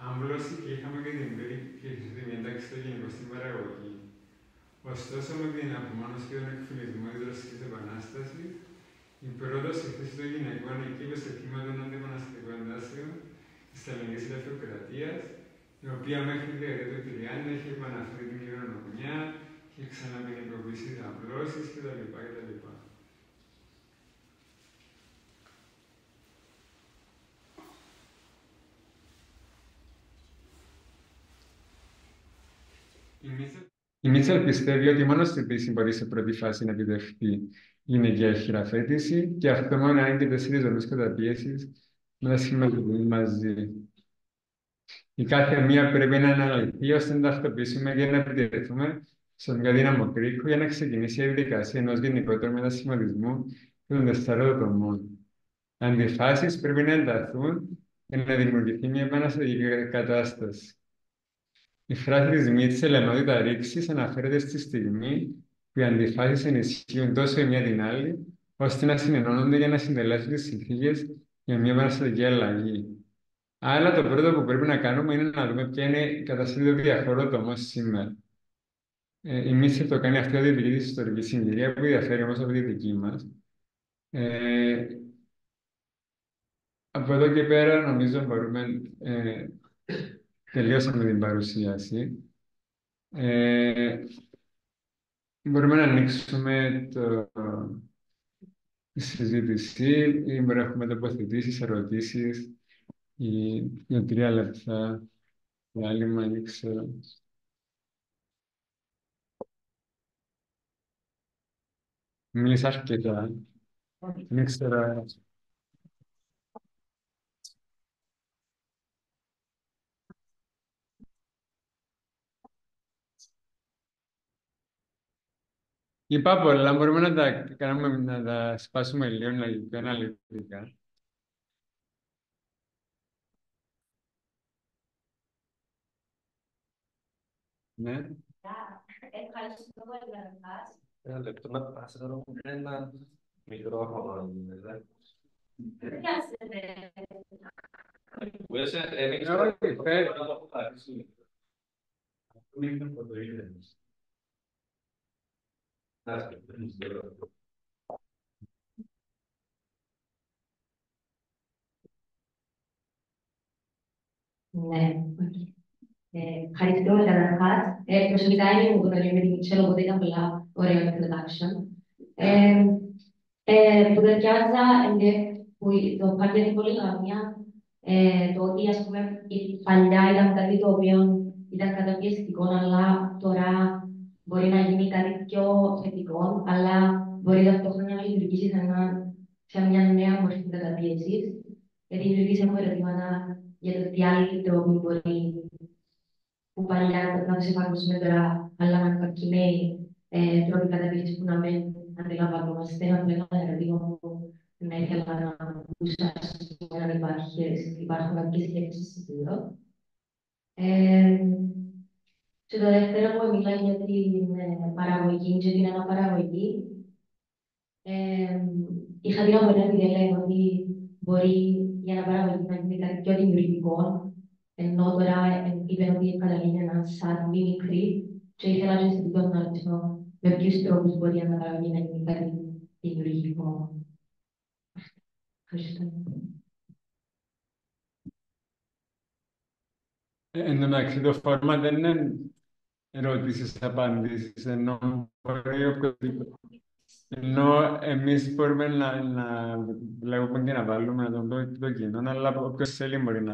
άμβλωση και είχαμε και την πλήρη ένταξη των γυναικών στην παραγωγή. Ωστόσο, με την απομόνωση και τον εκφυλισμό της Ρωσικής Επανάστασης, η πρόοδος στη θέση των γυναικών εκείπε στο κύμα των αντιεπαναστατικών εντάσεων της Σταλινικής Ελευθεροκρατίας, η οποία μέχρι τη δεκαετία του 30 είχε επαναφέρει την κληρονομιά, είχε ξαναπενικοποιήσει απλώσεις κτλ. Η Μίτσελ πιστεύει ότι μόνο στη Δύση μπορεί σε πρώτη φάση να επιτευχθεί η γυναικεία χειραφέτηση και αυτό μόνο αν και 4 δομές καταπίεσης μετασχηματιστούν μαζί. Η κάθε μία πρέπει να αναλυθεί ώστε να ταυτοποιήσουμε και να επιτεθούμε στον πιο δύναμο κρίκο για να ξεκινήσει η διαδικασία ενός γενικότερου μετασχηματισμού των 4 δομών. Αντιφάσεις πρέπει να ενταθούν για να δημιουργηθεί μια επαναστατική κατάσταση. Η φράση της Μίτσελ «ενότητα ρήξης» αναφέρεται στη στιγμή που οι αντιφάσεις ενισχύουν τόσο η μία την άλλη, ώστε να συνενώνονται για να συντελέσουν τις συνθήκες για μια επαναστατική αλλαγή. Άρα το πρώτο που πρέπει να κάνουμε είναι να δούμε ποια είναι η κατάσταση των διαφόρων δομών σήμερα. Η Μίτσελ το κάνει αυτή η δική της ιστορική συγκυρία που διαφέρει όμως από τη δική μας. Από εδώ και πέρα νομίζω μπορούμε τελειώσαμε την παρουσίαση. Μπορούμε να ανοίξουμε τη συζήτηση ή μπορούμε να έχουμε τοποθετήσεις, ερωτήσεις ή για 3 λεπτά. Διάλειμμα, δεν ξέρω. Μίλησα αρκετά. Δεν ξέρω. Είπα πολλά, μπορούμε να τα κάνουμε, να τα σπάσουμε λίγο, να είναι πιο αναλυτικά. Ναι. Ευχαριστώ πολύ, καταρχάς. Ένα λεπτό να πάρω ένα μικρόφωνο. Δεν χρειάζεται. Ναι, ευχαριστώ καταρχάς. Προσωπικά είμαι μου κοντά με την Μιτσέλ, οπότε ήταν πολλά ωραίο introduction. Που ταιριάζα που το πάρτι είναι πολύ γραμμία, το ότι ας πούμε η παλιά ήταν κάτι το οποίο ήταν καταπιεστικό, αλλά τώρα μπορεί να γίνει κάτι πιο θετικό, αλλά μπορεί ταυτόχρονα να λειτουργήσει σε μια νέα μορφή καταπίεσης. Γιατί δημιουργήσει μου ερωτήματα για το τι άλλοι τρόποι μπορεί που παλιά να τους εφαρμόσουμε τώρα, αλλά να κάποιοι νέοι τρόποι καταπίεσης που να μην αντιλαμβανόμαστε. Αυτό είναι ένα ερωτήμα που να ήθελα να ακούσω, αν υπάρχουν κάποιες σκέψεις εδώ. Και το δεύτερο που μιλάει για την παραγωγή και την αναπαραγωγή, είχα την απορία επειδή λέει ότι μπορεί η αναπαραγωγή να γίνει κάτι πιο δημιουργικό, ενώ τώρα είπε ότι η Καταλή είναι ένα σαν μη μικρή και ήθελα και σε αυτό να ρωτήσω με ποιους τρόπους μπορεί η αναπαραγωγή να γίνει κάτι δημιουργικό. Ευχαριστώ. Εν τω μεταξύ, το φόρμα δεν είναι ερωτήσεις-απαντήσεις, ενώ μπορεί οποιοδήποτε. Ενώ εμείς μπορούμε να βλέπουμε και να βάλουμε το κοινό, αλλά όποιος θέλει μπορεί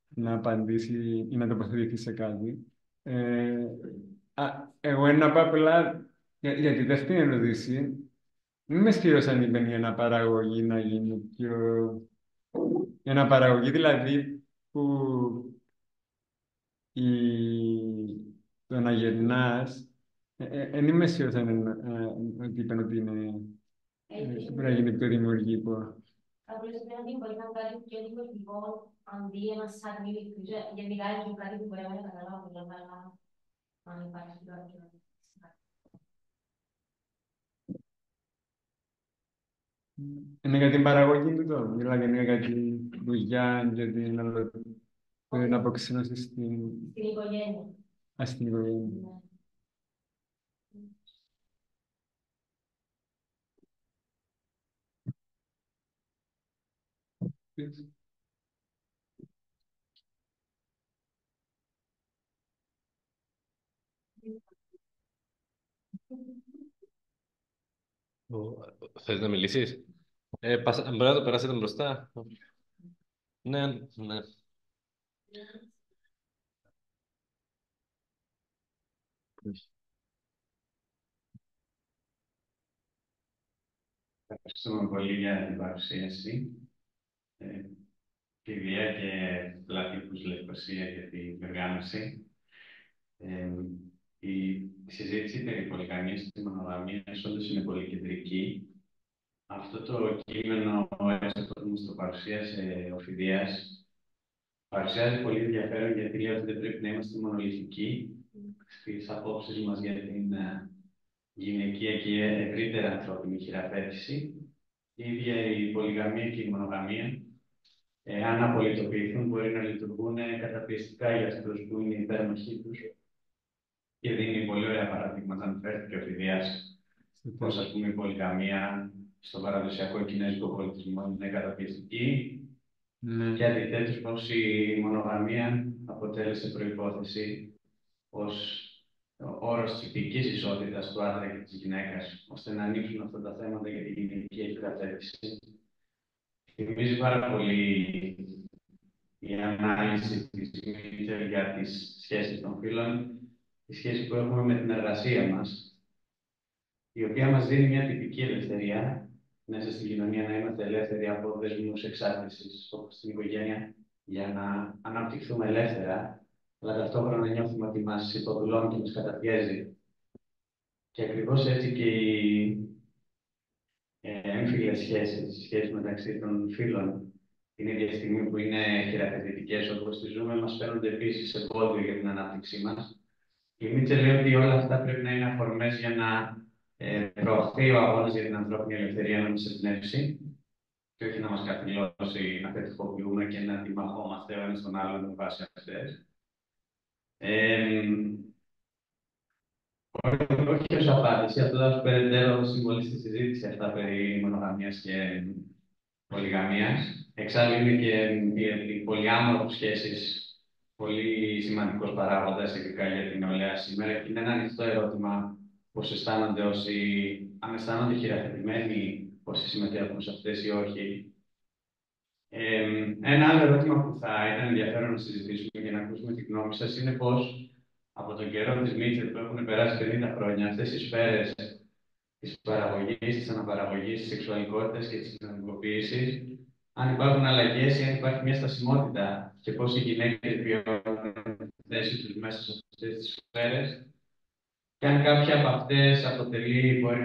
να απαντήσει ή να τοποθετηθεί σε κάτι. Ε, εγώ να πω απλά για τη δεύτερη ερώτηση. Δεν είμαι σίγουρος αν είπε η αναπαραγωγή να γίνει πιο... Η αναπαραγωγή δηλαδή που η... το να γεννάς, δεν είμαι σίγουρος ότι είπαν ότι είναι... Πρέπει να γίνει πιο δημιουργικό. Απλώς πρέπει να μπορεί να είναι κάτι πιο δημιουργικό αντί ένα σάκνι μικρό. Γενικά είναι κάτι που μπορεί να καταλάβω, αλλά αν υπάρχει κάποιο. Είναι για την παραγωγή του τόπου, δηλαδή είναι για τη δουλειά, για την αποξένωση Στην οικογένεια. στην οικογένεια. Θες να μιλήσεις? Μπορεί να το περάσετε μπροστά. Ναι, ναι. Ευχαριστούμε πολύ για την παρουσίαση. Κυρία και Λατύπους Λευκοσία για την οργάνωση. Η συζήτηση περί πολυγαμίας και μονογαμίας όντως είναι πολύ κεντρική. Αυτό το κείμενο, έστω που μας το παρουσίασε ο Φιδίας, παρουσιάζει πολύ ενδιαφέρον γιατί λέει ότι δεν πρέπει να είμαστε μονολυθικοί στις απόψεις μας για την γυναικεία και ευρύτερα ανθρώπινη χειραφέτηση. Η ίδια η πολυγαμία και η μονογαμία, αν απολυτοποιηθούν, μπορεί να λειτουργούν καταπιεστικά για αυτούς που είναι υπέρμαχοί τους. Και δίνει πολύ ωραία παραδείγματα, αναφέρθηκε ο Φιδίας, πως ας πούμε η πολυγαμία στον παραδοσιακό κινέζικο πολιτισμό είναι καταπιεστική. Και αντιθέτως πως η μονογαμία αποτέλεσε προϋπόθεση ως όρος της υπηκής ισότητας του άντρα και της γυναίκας, ώστε να ανοίξουν αυτά τα θέματα για τη γυναικεία εκπαίδευση. Θυμίζει πάρα πολύ η ανάλυση της Μίτσελ για τις σχέσεις των φύλων, τη σχέση που έχουμε με την εργασία μας, η οποία μας δίνει μια τυπική ελευθερία μέσα στην κοινωνία, να είμαστε ελεύθεροι από δεσμούς εξάρτησης, όπως στην οικογένεια, για να αναπτυχθούμε ελεύθερα, αλλά ταυτόχρονα νιώθουμε ότι μας υποδουλώνει και μας καταπιέζει. Και ακριβώς έτσι και οι έμφυλες σχέσεις μεταξύ των φύλων, την ίδια στιγμή που είναι χειραφετητικές όπως τις ζούμε, μας φαίνονται επίσης εμπόδιο για την ανάπτυξή μας. Η Μίτσελ λέει ότι όλα αυτά πρέπει να είναι αφορμές για να προωθεί ο αγώνας για την ανθρώπινη ελευθερία να μας εμπνεύσει και όχι να μας καθυλώσει, να πετυχοποιούμε και να τιμαχόμαστε ο ένας τον άλλον με βάση αυτές. Όχι ως απάντηση, αυτό θα σου περαιτέρω συμβολή στη συζήτηση αυτά περί μονογαμίας και πολυγαμίας. Εξάλλου είναι και οι πολυάμορφες σχέσεις πολύ σημαντικός παράγοντας, ειδικά για την νεολαία σήμερα. Και είναι ένα ανοιχτό ερώτημα πώς αισθάνονται αν αισθάνονται χειραφετημένοι όσοι συμμετέχουν σε αυτές ή όχι. Ένα άλλο ερώτημα που θα ήταν ενδιαφέρον να συζητήσουμε και να ακούσουμε τη γνώμη σας είναι πώς από τον καιρό της Μίτσελ που έχουν περάσει 50 χρόνια αυτές οι σφαίρες της παραγωγής, της αναπαραγωγής, της σεξουαλικότητας και της κοινωνικοποίησης, αν υπάρχουν αλλαγές ή αν υπάρχει μια στασιμότητα και πώς οι γυναίκες βιώνουν τη θέση τους μέσα σε αυτές τις σφαίρες. Και αν κάποια από αυτές μπορεί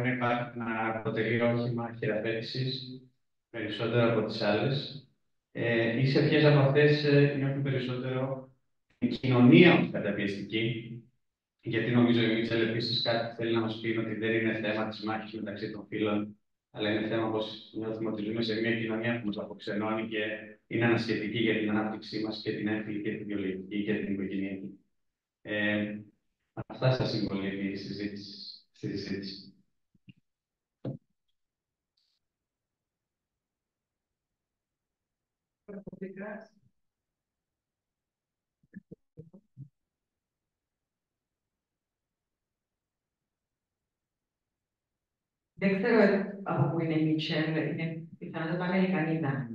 να αποτελεί όχημα χειραφέτησης περισσότερο από τις άλλες, ή σε ποιες από αυτές νιώθουν περισσότερο η κοινωνία ως καταπιεστική. Γιατί νομίζω η Μίτσελ επίσης κάτι που θέλει να μας πει είναι ότι δεν είναι θέμα της μάχης μεταξύ των φύλων, αλλά είναι θέμα πως νιώθουμε ότι ζούμε σε μια κοινωνία που μας αποξενώνει και είναι ανασχετική για την ανάπτυξή μας και την έμφυλη και την βιολογική και την οικογενειακή. Αυτά σας συμβολεί η συζήτηση. Δεν ξέρω από πού είναι η Μίτσελ, είναι πιθανότατα Αμερικανίδα.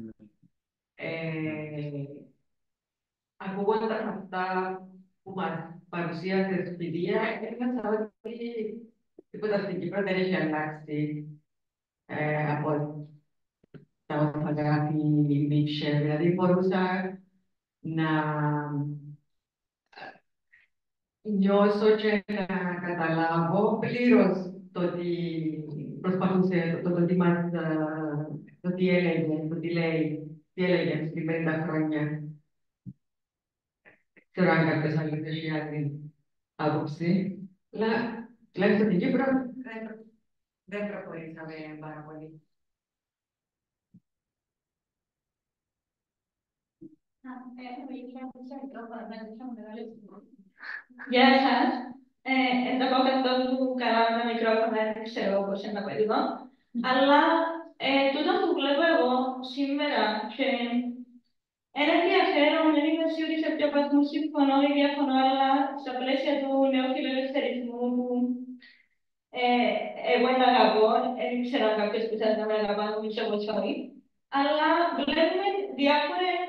Ακούγοντας αυτά που μας παρουσίασε στη Δία, ένιωσα ότι τίποτα στην Κύπρο δεν έχει αλλάξει από τα όσα γράφει η Μίτσελ. Δηλαδή μπορούσα να νιώσω και να καταλάβω πλήρως το τι προσπαθούσε, το τι μας, το τι έλεγε, το τι λέει, τι έλεγε στην 50 χρόνια. Ξέρω αν κάποιος άλλος έχει άλλη άποψη, αλλά τουλάχιστον στην Κύπρο δεν προχωρήσαμε πάρα πολύ. Γεια σας. Θα πω αυτό που καλά με τα μικρόφωνα, δεν ξέρω πώς είναι από εδώ. Αλλά τούτο που βλέπω εγώ σήμερα και ένα ενδιαφέρον, δεν είμαι σίγουρη σε ποιο βαθμό συμφωνώ ή διαφωνώ, αλλά στα πλαίσια του νέου φιλελευθερισμού που εγώ δεν αγαπώ, δεν ξέρω αν κάποιος που σας να με αγαπά, νομίζω πως όχι. Αλλά βλέπουμε διάφορες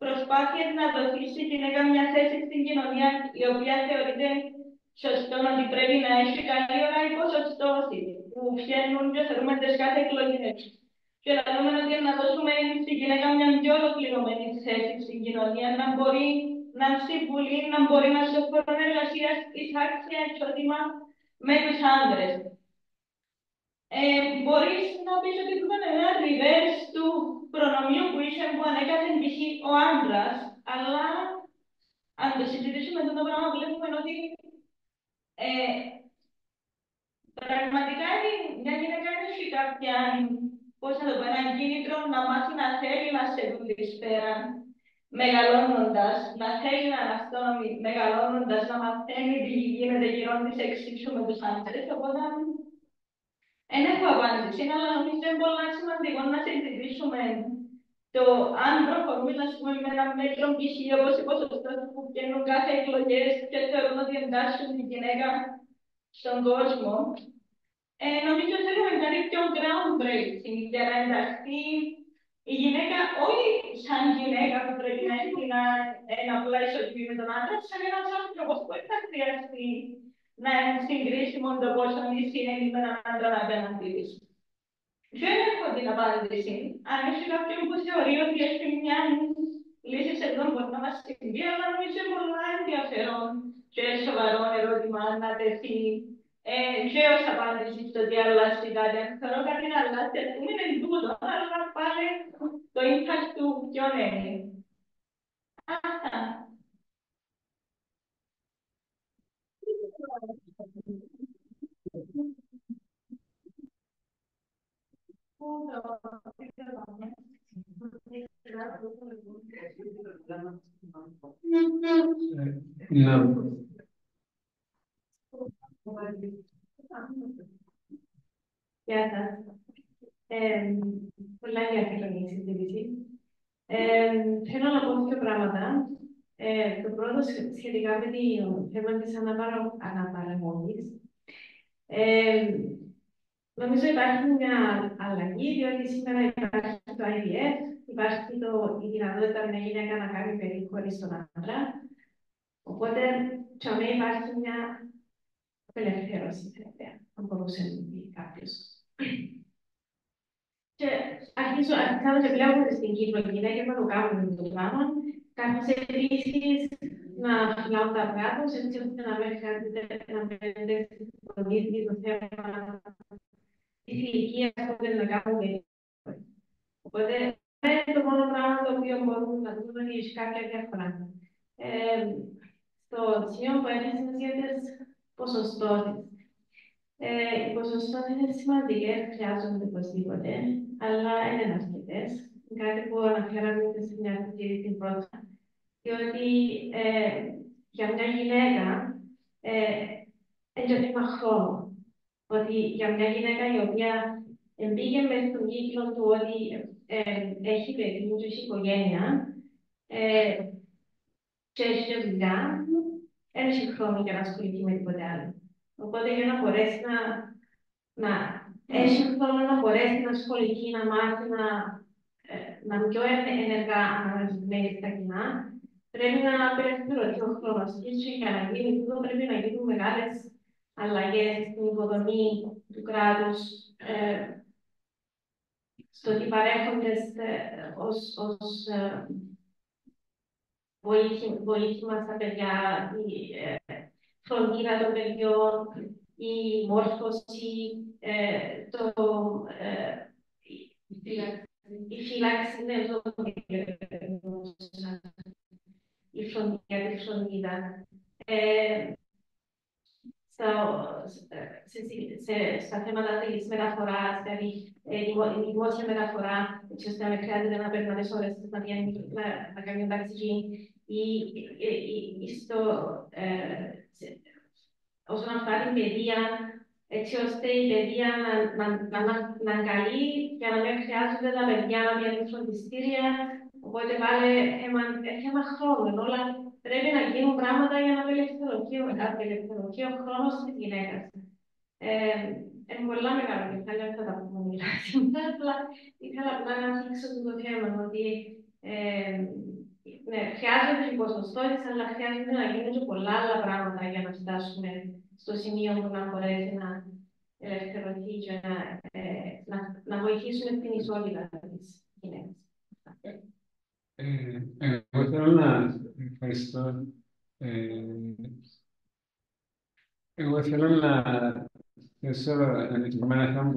προσπάθειες να δοθεί στη γυναίκα μια θέση στην κοινωνία η οποία θεωρείται σωστό ότι πρέπει να έχει καλή ώρα οι ποσοστώσεις που βγαίνουν και θεωρούμε τις κάθε εκλογές. Και λέμε ότι να δώσουμε στη γυναίκα μια πιο ολοκληρωμένη θέση στην κοινωνία, να μπορεί να συμβουλεί, να μπορεί να σε χώρο εργασία εισάξια εξόδημα με τους άντρες. Μπορείς να πεις ότι έχουμε ένα reverse του προνομίου που είσαι που ανέκαθεν π.χ. ο άντρας, αλλά αν το συζητήσουμε αυτό το πράγμα βλέπουμε ότι πραγματικά μια γυναίκα έχει κάποια, πώς να το πω, ένα κίνητρο να μάθει να θέλει να σε δουν τη σφαίρα, μεγαλώνοντας, να θέλει να αναστώνει, μεγαλώνοντας, να μαθαίνει τι γίνεται γύρω της εξίσου με τους άντρες. Οπότε, δεν έχω απάντηση, αλλά νομίζω είναι πολύ σημαντικό να συζητήσουμε το αν προχωρούμε να πούμε με ένα μέτρο π.χ. όπως οι ποσοστώσεις που βγαίνουν κάθε εκλογές και θεωρούν ότι εντάσσουν τη γυναίκα στον κόσμο. Νομίζω θέλουμε κάτι πιο groundbreaking για να ενταχθεί η γυναίκα, όχι σαν γυναίκα που πρέπει να έχει ένα πλαίσιο του με τον άντρα, σαν ένας άνθρωπος που δεν θα χρειαστεί να είναι συγκρίσιμο το πόσο είναι με έναν άντρα απέναντι της. Δεν έχω την απάντηση. Αν έχει κάποιον που θεωρεί ότι έχει μια λύση σε εδώ μπορεί να μας συμβεί, αλλά νομίζω πολλά ενδιαφέρον και σοβαρό ερώτημα να τεθεί και ως απάντηση στο τι αλλάζει κάτι. Αν θεωρώ κάτι να αλλάζει, ας πούμε είναι τούτο, αλλά πάλι το impact του ποιον είναι. Αυτά. Γεια σας. Πολλά ενδιαφέρον η συζήτηση. Θέλω να πω δύο πράγματα. Το πρώτο σχετικά με το θέμα της αναπαραγωγής. Νομίζω υπάρχει μια αλλαγή, διότι σήμερα υπάρχει το IVF, υπάρχει η δυνατότητα μια γυναίκα να κάνει παιδί χωρίς τον άντρα. Οπότε, για μένα υπάρχει μια απελευθέρωση, αν μπορούσε να πει κάποιος. Και αρχίζουμε και βλέπουμε στην Κύπρο γυναίκες να το κάνουν το πράγμα, καθώς επίσης να φυλάουν τα αυγά τους, έτσι ώστε να μην χρειάζεται να μπαίνετε στο ίδιο το θέμα της ηλικίας που δεν να κάνουν και οπότε, είναι το μόνο πράγμα το οποίο μπορούμε να δούμε ότι έχει κάποια διαφορά. Στο σημείο που έθεσες για τις ποσοστώσεις. Οι ποσοστώσεις είναι σημαντικές, χρειάζονται οπωσδήποτε, αλλά δεν είναι αρκετές. Κάτι που αναφέραμε και σε μια συζήτηση πρώτα. Διότι για μια γυναίκα είναι θέμα χρόνου. Ότι για μια γυναίκα η οποία μπήκε μέσα στον κύκλο του ότι έχει παιδί του, έχει οικογένεια και έχει δουλειά, δεν έχει χρόνο για να ασχοληθεί με τίποτε άλλο. Οπότε για να μπορέσει να έχει χρόνο να μπορέσει να ασχοληθεί, να μάθει να είναι πιο ενεργά αναγνωρισμένη στα κοινά, πρέπει να απελευθερωθεί ο χρόνος. Και για να γίνει αυτό, πρέπει να γίνουν μεγάλες αλλαγές στην υποδομή του κράτους, στο ότι παρέχονται ως βοήθημα στα παιδιά, η φροντίδα των παιδιών, η μόρφωση, η φύλαξη των παιδιών, η φροντίδα. Στα θέματα της μεταφοράς, δηλαδή η δημόσια μεταφορά, έτσι ώστε να μην χρειάζεται να περνάνε τις ώρες να κάνει ένα ταξί, ή όσον αφορά την παιδεία, έτσι ώστε η παιδεία να καλεί για να μην χρειάζονται τα παιδιά να βγαίνουν φροντιστήρια. Οπότε πάλι θέμα χρόνου. Όλα πρέπει να γίνουν πράγματα για να απελευθερωθεί ο χρόνος της γυναίκας. Είναι πολλά μεγάλα κεφάλαια, δεν θα τα πούμε μιλά σήμερα, αλλά ήθελα απλά να θίξω το θέμα, ότι ναι, χρειάζεται η ποσοστότητα, αλλά χρειάζεται να γίνουν και πολλά άλλα πράγματα για να φτάσουμε στο σημείο που να μπορέσει να ελευθερωθεί και να βοηθήσουμε την ισότητα της γυναίκας. Εγώ θέλω να ευχαριστώ. Εγώ θέλω να θέσω ένα θέμα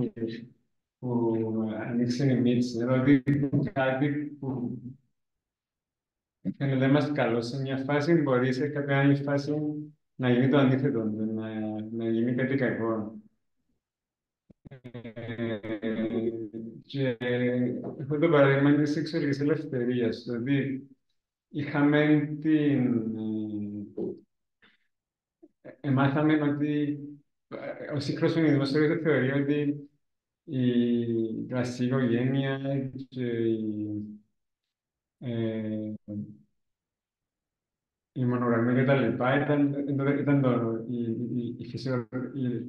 που ανοίξει η Μίτση, δηλαδή κάτι που φαίνεται μας καλό σε μια φάση, μπορεί σε κάποια άλλη φάση να γίνει το αντίθετο, να γίνει κάτι κακό. Και έχω το παράδειγμα της σεξουαλικής ελευθερίας, δηλαδή είχαμε μάθαμε ότι ο σύγχρονος φεμινισμός θεωρεί ότι η κλασική οικογένεια και η μονογαμία και τα λοιπά ήταν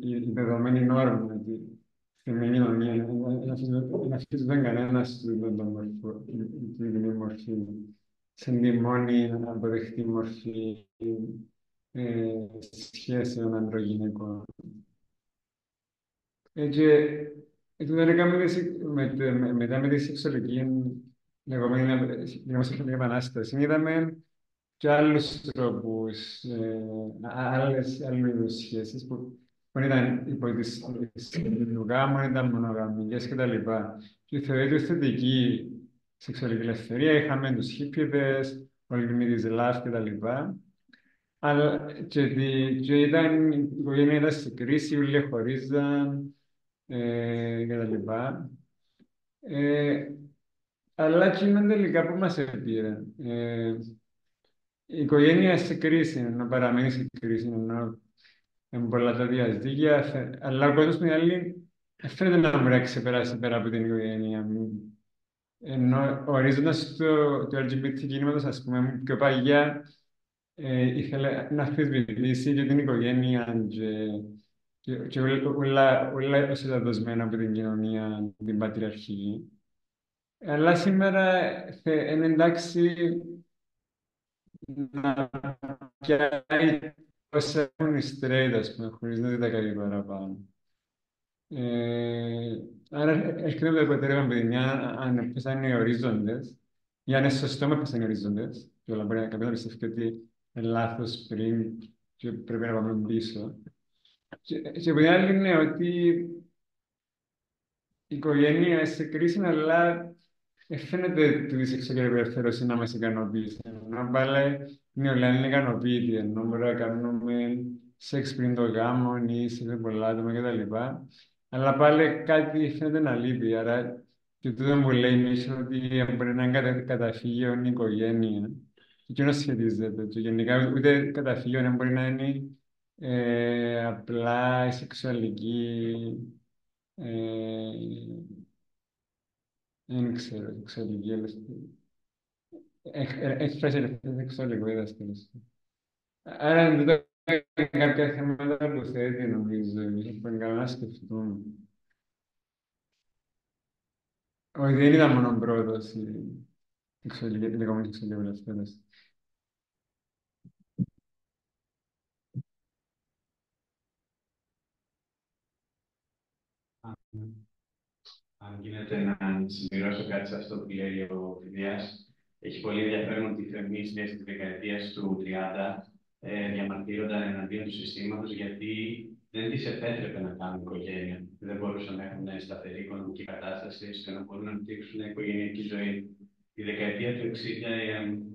η δεδομένη νόρμα στην κοινωνία. Να αφήσουν κανένας την μορφή, στην μόνη αποδεκτή μορφή σχέσεων ανδρογυναικών. Και δεν έκαμε μετά με τη σεξουαλική λεγόμενη δημοσιογραφική επανάσταση. Είδαμε και άλλους τρόπους, άλλες σχέσεις που ήταν υπό τις γάμων, ήταν μονογαμικές κτλ. Και θεωρείται θετική σεξουαλική ελευθερία. Είχαμε τους χίπηδες, πολυμερείς λάθη κτλ. Αλλά και η οικογένεια ήταν σε κρίση, όλοι χωρίζαν κτλ. Αλλά και είναι τελικά που μας έπειρε. Η οικογένεια σε κρίση, να παραμένει σε κρίση, ενώ είναι πολλά τα διαζύγια, αλλά ο κόσμος με άλλη φαίνεται να μπορεί να ξεπεράσει πέρα από την οικογένεια. Ενώ ορίζοντας το LGBT κίνηματος, ας πούμε, πιο παγιά, ήθελε να αμφισβητήσει και την οικογένεια και όλα όσα ήταν δοσμένα από την κοινωνία, την πατριαρχική. Αλλά σήμερα είναι εντάξει να πιάει όσα έχουν οι straight, ας πούμε, χωρίς να τα κάνει παραπάνω. Άρα έρχεται το αποτέλεσμα, παιδιά, αν πέσαν οι ορίζοντες, ή αν είναι σωστό με πέσαν οι ορίζοντες, και όλα μπορεί να πιστεύει ότι είναι λάθος πριν και πρέπει να πάμε πίσω. Και από την άλλη είναι ότι η οικογένεια σε κρίση, αλλά φαίνεται ότι η σεξουαλική απελευθέρωση να μας ικανοποιήσει. Ενώ πάλι είναι όλα είναι ικανοποιητή, ενώ μπορούμε να κάνουμε σεξ πριν το γάμο ή σε πολλά άτομα κτλ. Αλλά πάλι κάτι φαίνεται να λείπει. Άρα και τούτο που λέει μίσο ότι μπορεί να είναι καταφύγιο η οικογένεια. Και εκείνο σχετίζεται. Και γενικά ούτε καταφύγιο δεν μπορεί να είναι απλά η σεξουαλική. Δεν ξέρω, σεξουαλική ελευθερία. Έχει φράσει ελευθερία σεξουαλικού διδασκαλιστή. Άρα δεν το κάποια θέματα που θέτει, νομίζω, εμείς πρέπει να σκεφτούμε. Όχι, δεν ήταν μόνο πρόοδος η λεγόμενη σεξουαλική απελευθέρωση. Αν γίνεται να συμπληρώσω κάτι σε αυτό που λέει ο Φιδιάς, έχει πολύ ενδιαφέρον ότι οι φεμινίστες της δεκαετίας του 30 διαμαρτύρονταν εναντίον του συστήματος γιατί δεν τις επέτρεπε να κάνουν οικογένεια. Δεν μπορούσαν να έχουν σταθερή οικονομική κατάσταση ώστε να μπορούν να αναπτύξουν οικογενειακή ζωή. Η δεκαετία του 60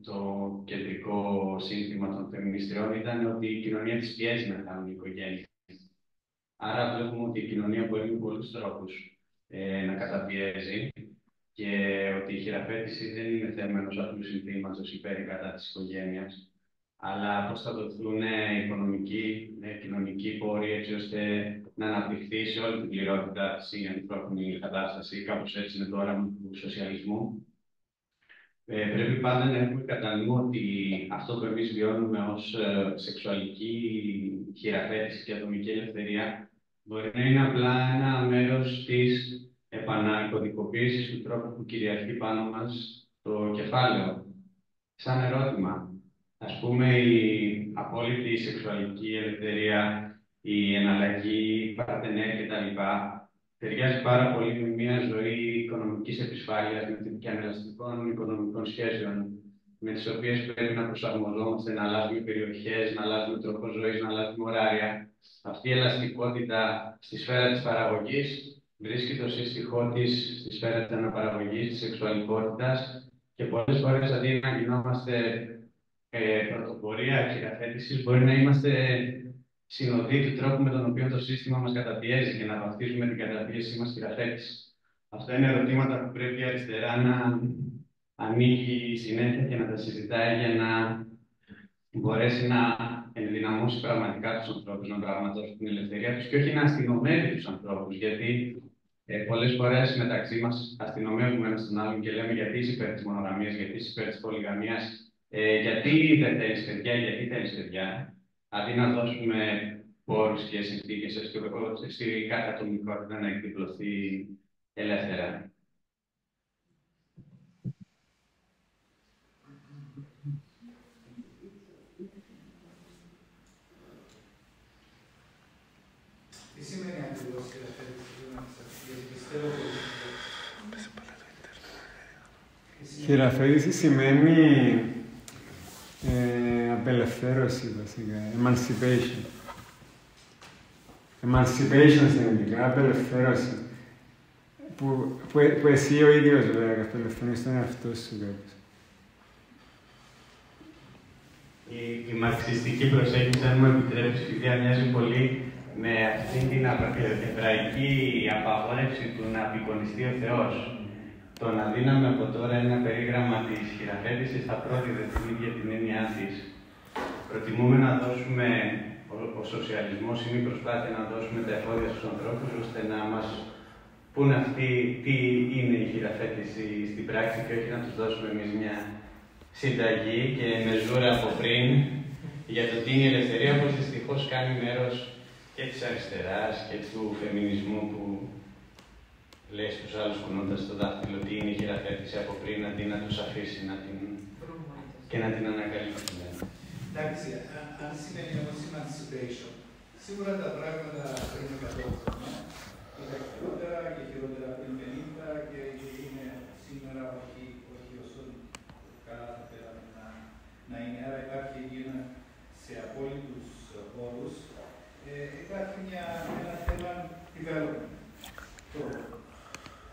το κεντρικό σύνθημα των φεμινιστριών ήταν ότι η κοινωνία τις πιέζει να κάνουν οικογένεια. Άρα βλέπουμε ότι η κοινωνία μπορεί με πολλούς τρόπους να καταπιέζει και ότι η χειραφέτηση δεν είναι θέμα ενός απλού συνθήματος υπέρ ή κατά της οικογένειας, αλλά πώς θα δοθούν οικονομικοί, κοινωνικοί πόροι έτσι ώστε να αναπτυχθεί σε όλη την πληρότητα της η ανθρώπινη κατάσταση, κάπως έτσι είναι το όραμα του σοσιαλισμού. Πρέπει πάντα να έχουμε κατά νου ότι αυτό που εμείς βιώνουμε ως σεξουαλική χειραφέτηση και ατομική ελευθερία μπορεί να είναι απλά ένα μέρος της επανακωδικοποίησης του τρόπου που κυριαρχεί πάνω μας το κεφάλαιο. Σαν ερώτημα, ας πούμε, η απόλυτη σεξουαλική ελευθερία, η εναλλαγή παρτενέρ κτλ. Ταιριάζει πάρα πολύ με μια ζωή οικονομικής επισφάλειας και ανελαστικών οικονομικών σχέσεων, με τις οποίες πρέπει να προσαρμοζόμαστε, να αλλάζουμε περιοχές, να αλλάζουμε τρόπο ζωής, να αλλάζουμε ωράρια. Αυτή η ελαστικότητα στη σφαίρα της παραγωγής βρίσκει το σύστοιχό της στη σφαίρα της αναπαραγωγής, της σεξουαλικότητας και πολλές φορές αντί να γινόμαστε πρωτοπορία χειραφέτησης, μπορεί να είμαστε συνοδοί του τρόπου με τον οποίο το σύστημα μας καταπιέζει και να βαφτίζουμε την καταπίεσή μας χειραφέτηση. Αυτά είναι ερωτήματα που πρέπει η αριστερά να ανοίγει συνέχεια και να τα συζητάει για να μπορέσει να ενδυναμώσει πραγματικά τους ανθρώπους, να πραγματώσουν την ελευθερία τους και όχι να αστυνομεύει τους ανθρώπους. Γιατί πολλές φορές μεταξύ μας αστυνομεύουμε ένας τον άλλον και λέμε γιατί είσαι υπέρ της μονογαμίας, γιατί είσαι υπέρ της πολυγαμίας, γιατί δεν θέλεις παιδιά, γιατί θέλεις παιδιά. Αντί να δώσουμε πόρους και συνθήκες στη κάθε ατομικότητα να εκδιπλωθεί ελεύθερα. Τι σημαίνει ακριβώς χειραφέτηση σημαίνει απελευθέρωση βασικά, emancipation. Emancipation στην ελληνικά, απελευθέρωση. Που εσύ ο ίδιος βέβαια απελευθερώνεις τον εαυτό σου κάποιος. Η μαρξιστική προσέγγιση, αν μου επιτρέψει, μοιάζει πολύ με αυτή την εβραϊκή απαγόρευση του να απεικονιστεί ο Θεός. Το να δίναμε από τώρα ένα περίγραμμα της χειραφέτησης θα πρόδιδε την ίδια την έννοιά της. Προτιμούμε να δώσουμε, ο σοσιαλισμός είναι η προσπάθεια να δώσουμε τα εφόδια στους ανθρώπους, ώστε να μας πούν αυτοί τι είναι η χειραφέτηση στην πράξη και όχι να τους δώσουμε εμείς μια συνταγή και μεζούρα από πριν για το τι είναι η ελευθερία, όπως δυστυχώς κάνει μέρος και της αριστεράς και του φεμινισμού που λέει στους άλλους κουνώντας το δάχτυλο τι είναι η χειραφέτηση από πριν, αντί να τους αφήσει και να την ανακαλύψουν. Εντάξει, αν σημαίνει όμως emancipation, σίγουρα τα πράγματα πριν 100 χρόνια ήταν χειρότερα και χειρότερα πριν 50 και είναι σήμερα όχι όσο καλά θα θέλαμε να είναι. Άρα υπάρχει ένα σε απόλυτους όρους. Υπάρχει ένα θέμα development.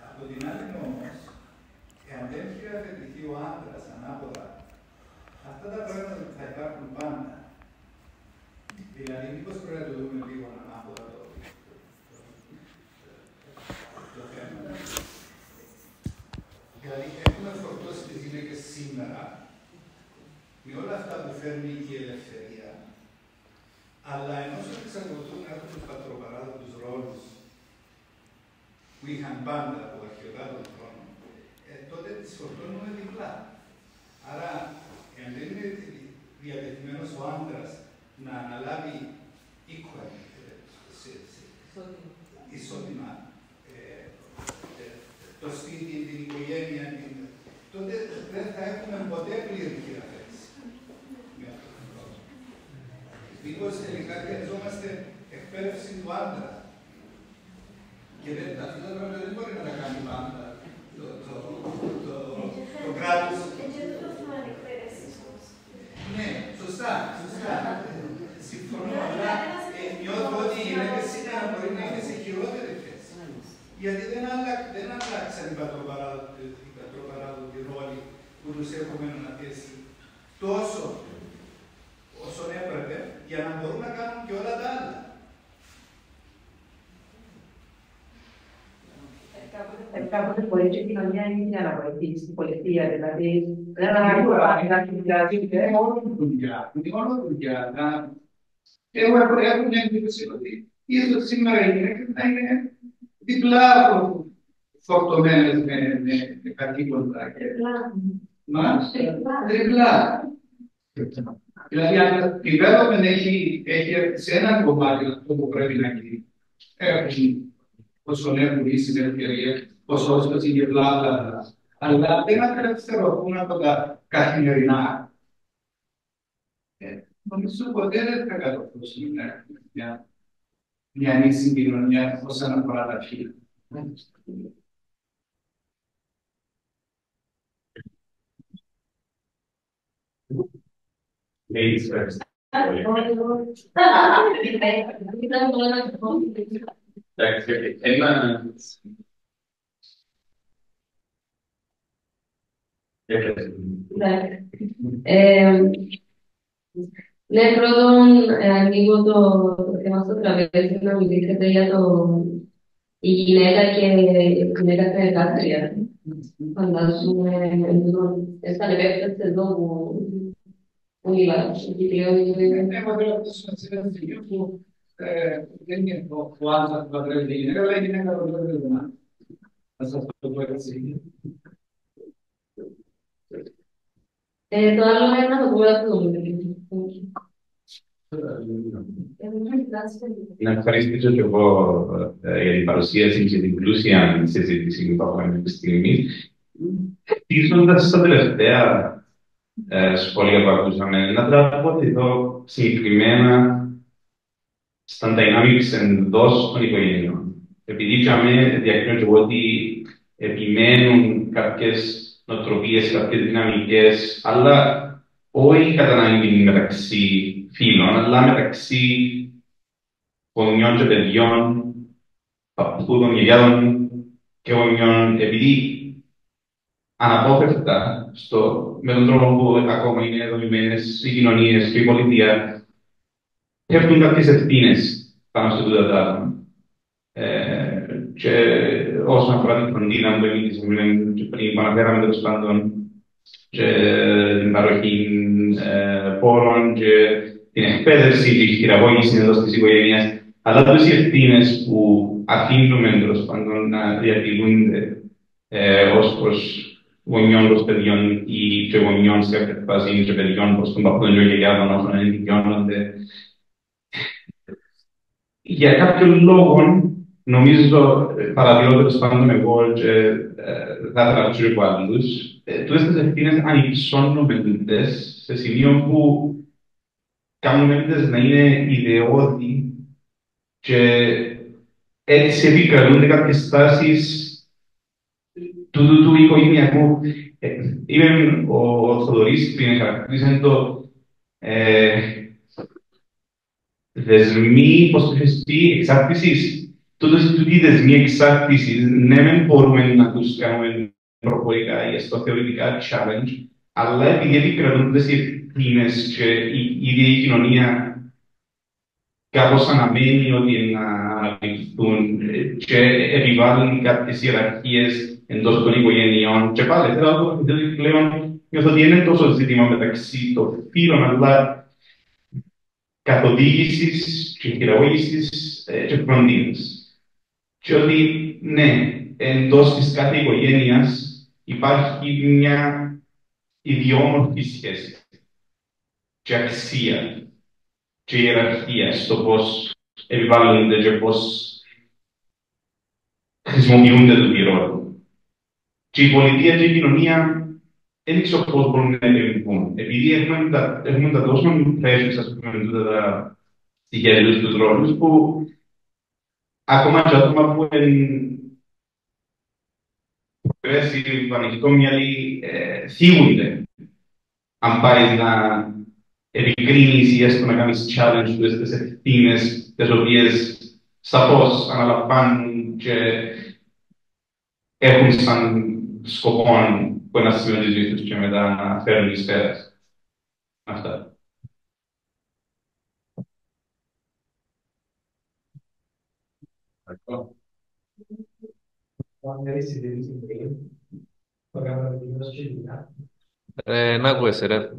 Από την άλλη όμως, εάν δεν χειραφετηθεί ο άντρας ανάποδα, αυτά τα πράγματα θα υπάρχουν πάντα. Δηλαδή, μήπως πρέπει να το δούμε λίγο ανάποδα το θέμα. Δηλαδή, έχουμε φορτώσει τις γυναίκες σήμερα με όλα αυτά που φέρνει η ελευθερία, αλλά ενώ εξακολουθούν να έχουν τους πατροπαράδοτους ρόλους που είχαν πάντα από αρχαιοτά των χρόνων, τότε τις φορτώνουμε διπλά. Άρα, εάν δεν είναι διατεθειμένος ο άντρας να αναλάβει ισότιμα το σπίτι, την Δυστυχώς τελικά χρειαζόμαστε εκπαίδευση του άντρα. Και αυτό το πράγμα δεν μπορεί να τα κάνει πάντα το κράτος. Ναι, σωστά. Συμφωνώ, αλλά νιώθω ότι οι γυναίκες σήμερα μπορεί να είναι σε χειρότερη θέση. Γιατί δεν αλλάξαν οι πατροπαράδοτοι ρόλοι που τους έχουμε αναθέσει τόσο όσο έπρεπε για να μπορούν να κάνουν και όλα τα άλλα. Κάποτε μπορεί και η κοινωνία είναι να βοηθήσει στην πολιτεία, δηλαδή δεν αναγκάζει να είναι όλο δουλειά. Εγώ έχω μια εντύπωση ότι ίσως σήμερα οι γυναίκες να είναι διπλά φορτωμένες με καθήκοντα. Τριπλά. Δηλαδή, αν το development έχει σε ένα κομμάτι αυτό που πρέπει να γίνει. Όσο έχουν λύσει την ευκαιρία, όσο όσο είναι πλάτα, αλλά δεν απελευθερωθούν από τα καθημερινά. Νομίζω ποτέ δεν θα κατορθώσουμε να έχουμε μια ανοιχτή κοινωνία όσον αφορά τα φύλλα. Ladies first. Ναι, πρώτον, ανοίγω το θέμα στο τραπέζι να μιλήσετε για η γυναίκα και η γυναίκα εργάτρια. Φαντάζομαι, σαν επέκταση εδώ που είπα, ότι πλέον είναι... Έχω δει σε ένα σημείο που δεν είναι ο άντρας που παντρεύει τη γυναίκα, αλλά η γυναίκα που παντρεύει τον άντρα. Να σας το πω έτσι. Το άλλο είναι να το πούμε αυτό. Να ευχαριστήσω και εγώ για την παρουσίαση και την πλούσια συζήτηση που έχουμε μέχρι στιγμή. Χτίζοντας τα τελευταία σχόλια που ακούσαμε, να τοποθετηθώ συγκεκριμένα στα dynamics εντός των οικογενειών. Επειδή διακρίνω και εγώ ότι επιμένουν κάποιες νοοτροπίες, κάποιες δυναμικές, αλλά όχι κατά ανάγκη μεταξύ φίλων, αλλά μεταξύ γονιών και παιδιών, παππούδων, γιαγιάδων και γονιών, επειδή αναπόφευκτα με τον τρόπο που ακόμα είναι δομημένες οι κοινωνίες και η πολιτεία, έχουν κάποιες ευθύνες πάνω σε τούτα τα άτομα. Και όσον αφορά την φροντίδα που εμείς πριν που αναφέραμε τέλος πάντων, και την παροχή πόρων και την εκπαίδευση και η χειραγώγηση εντός της οικογένειας, αλλά toutes οι ευθύνες που αφήνουμε τέλος πάντων να διατηρούνται ως προς γονιών προς παιδιών ή και γονιών σε κάποια φάση και παιδιών προς τον παππούδων και γιαγιάδων όσων ενηλικιώνονται. Για κάποιον λόγο, νομίζω, παρατηρώ τέλος πάντων εγώ και θα ήθελα να ρωτήσω από άλλους, τούτες τις ευθύνες ανυψώνουμε τούτες σε σημείο που κάνουμε τούτες να είναι ιδεώδη και έτσι επικρατούνται κάποιες στάσεις του οικογενειακού. Είμαι ο Θοδωρής πριν χαρακτήρισε το δεσμοί υποστηριστή εξάρτησης. Τούτοι δεσμοί εξάρτησης, ναι, δεν μπορούμε να τους κάνουμε προχωρικά ή στο θεωρητικά challenge, αλλά επειδή επικρατούνται οι ευθύνες και η ίδια η κοινωνία κάπως αναμένει ότι να αναπτυχθούν και επιβάλλουν κάποιες ιεραρχίες εντός των οικογενειών. Και πάλι θέλω να πω ότι πλέον νιώθω ότι είναι τόσο ζήτημα μεταξύ των φύλων, αλλά καθοδήγησης και χειραγώγησης και φροντίδας. Και ότι, ναι, εντός της κάθε οικογένειας υπάρχει μια ιδιόμορφη σχέση και αξία και ιεραρχία στο πώς επιβάλλονται και πώς χρησιμοποιούνται το ρόλο. Και η πολιτεία και η κοινωνία δεν ξέρω πώς μπορούν να επιμβούν. Επειδή έχουμε τα τόσο pressures, ας πούμε, στοιχεία τους ρόλους που ακόμα και άτομα που είναι πανηγικό μυαλί θίγονται αν πάει να επικρίνεις ή έστω να κάνεις challenge τους τις ευθύνες τις οποίες σαφώς αναλαμβάνουν και έχουν σαν σκοπό που ένα σημείο της ζωής τους και μετά να φέρουν εις πέρας. Αυτά. Να ακούεσαι, ρε.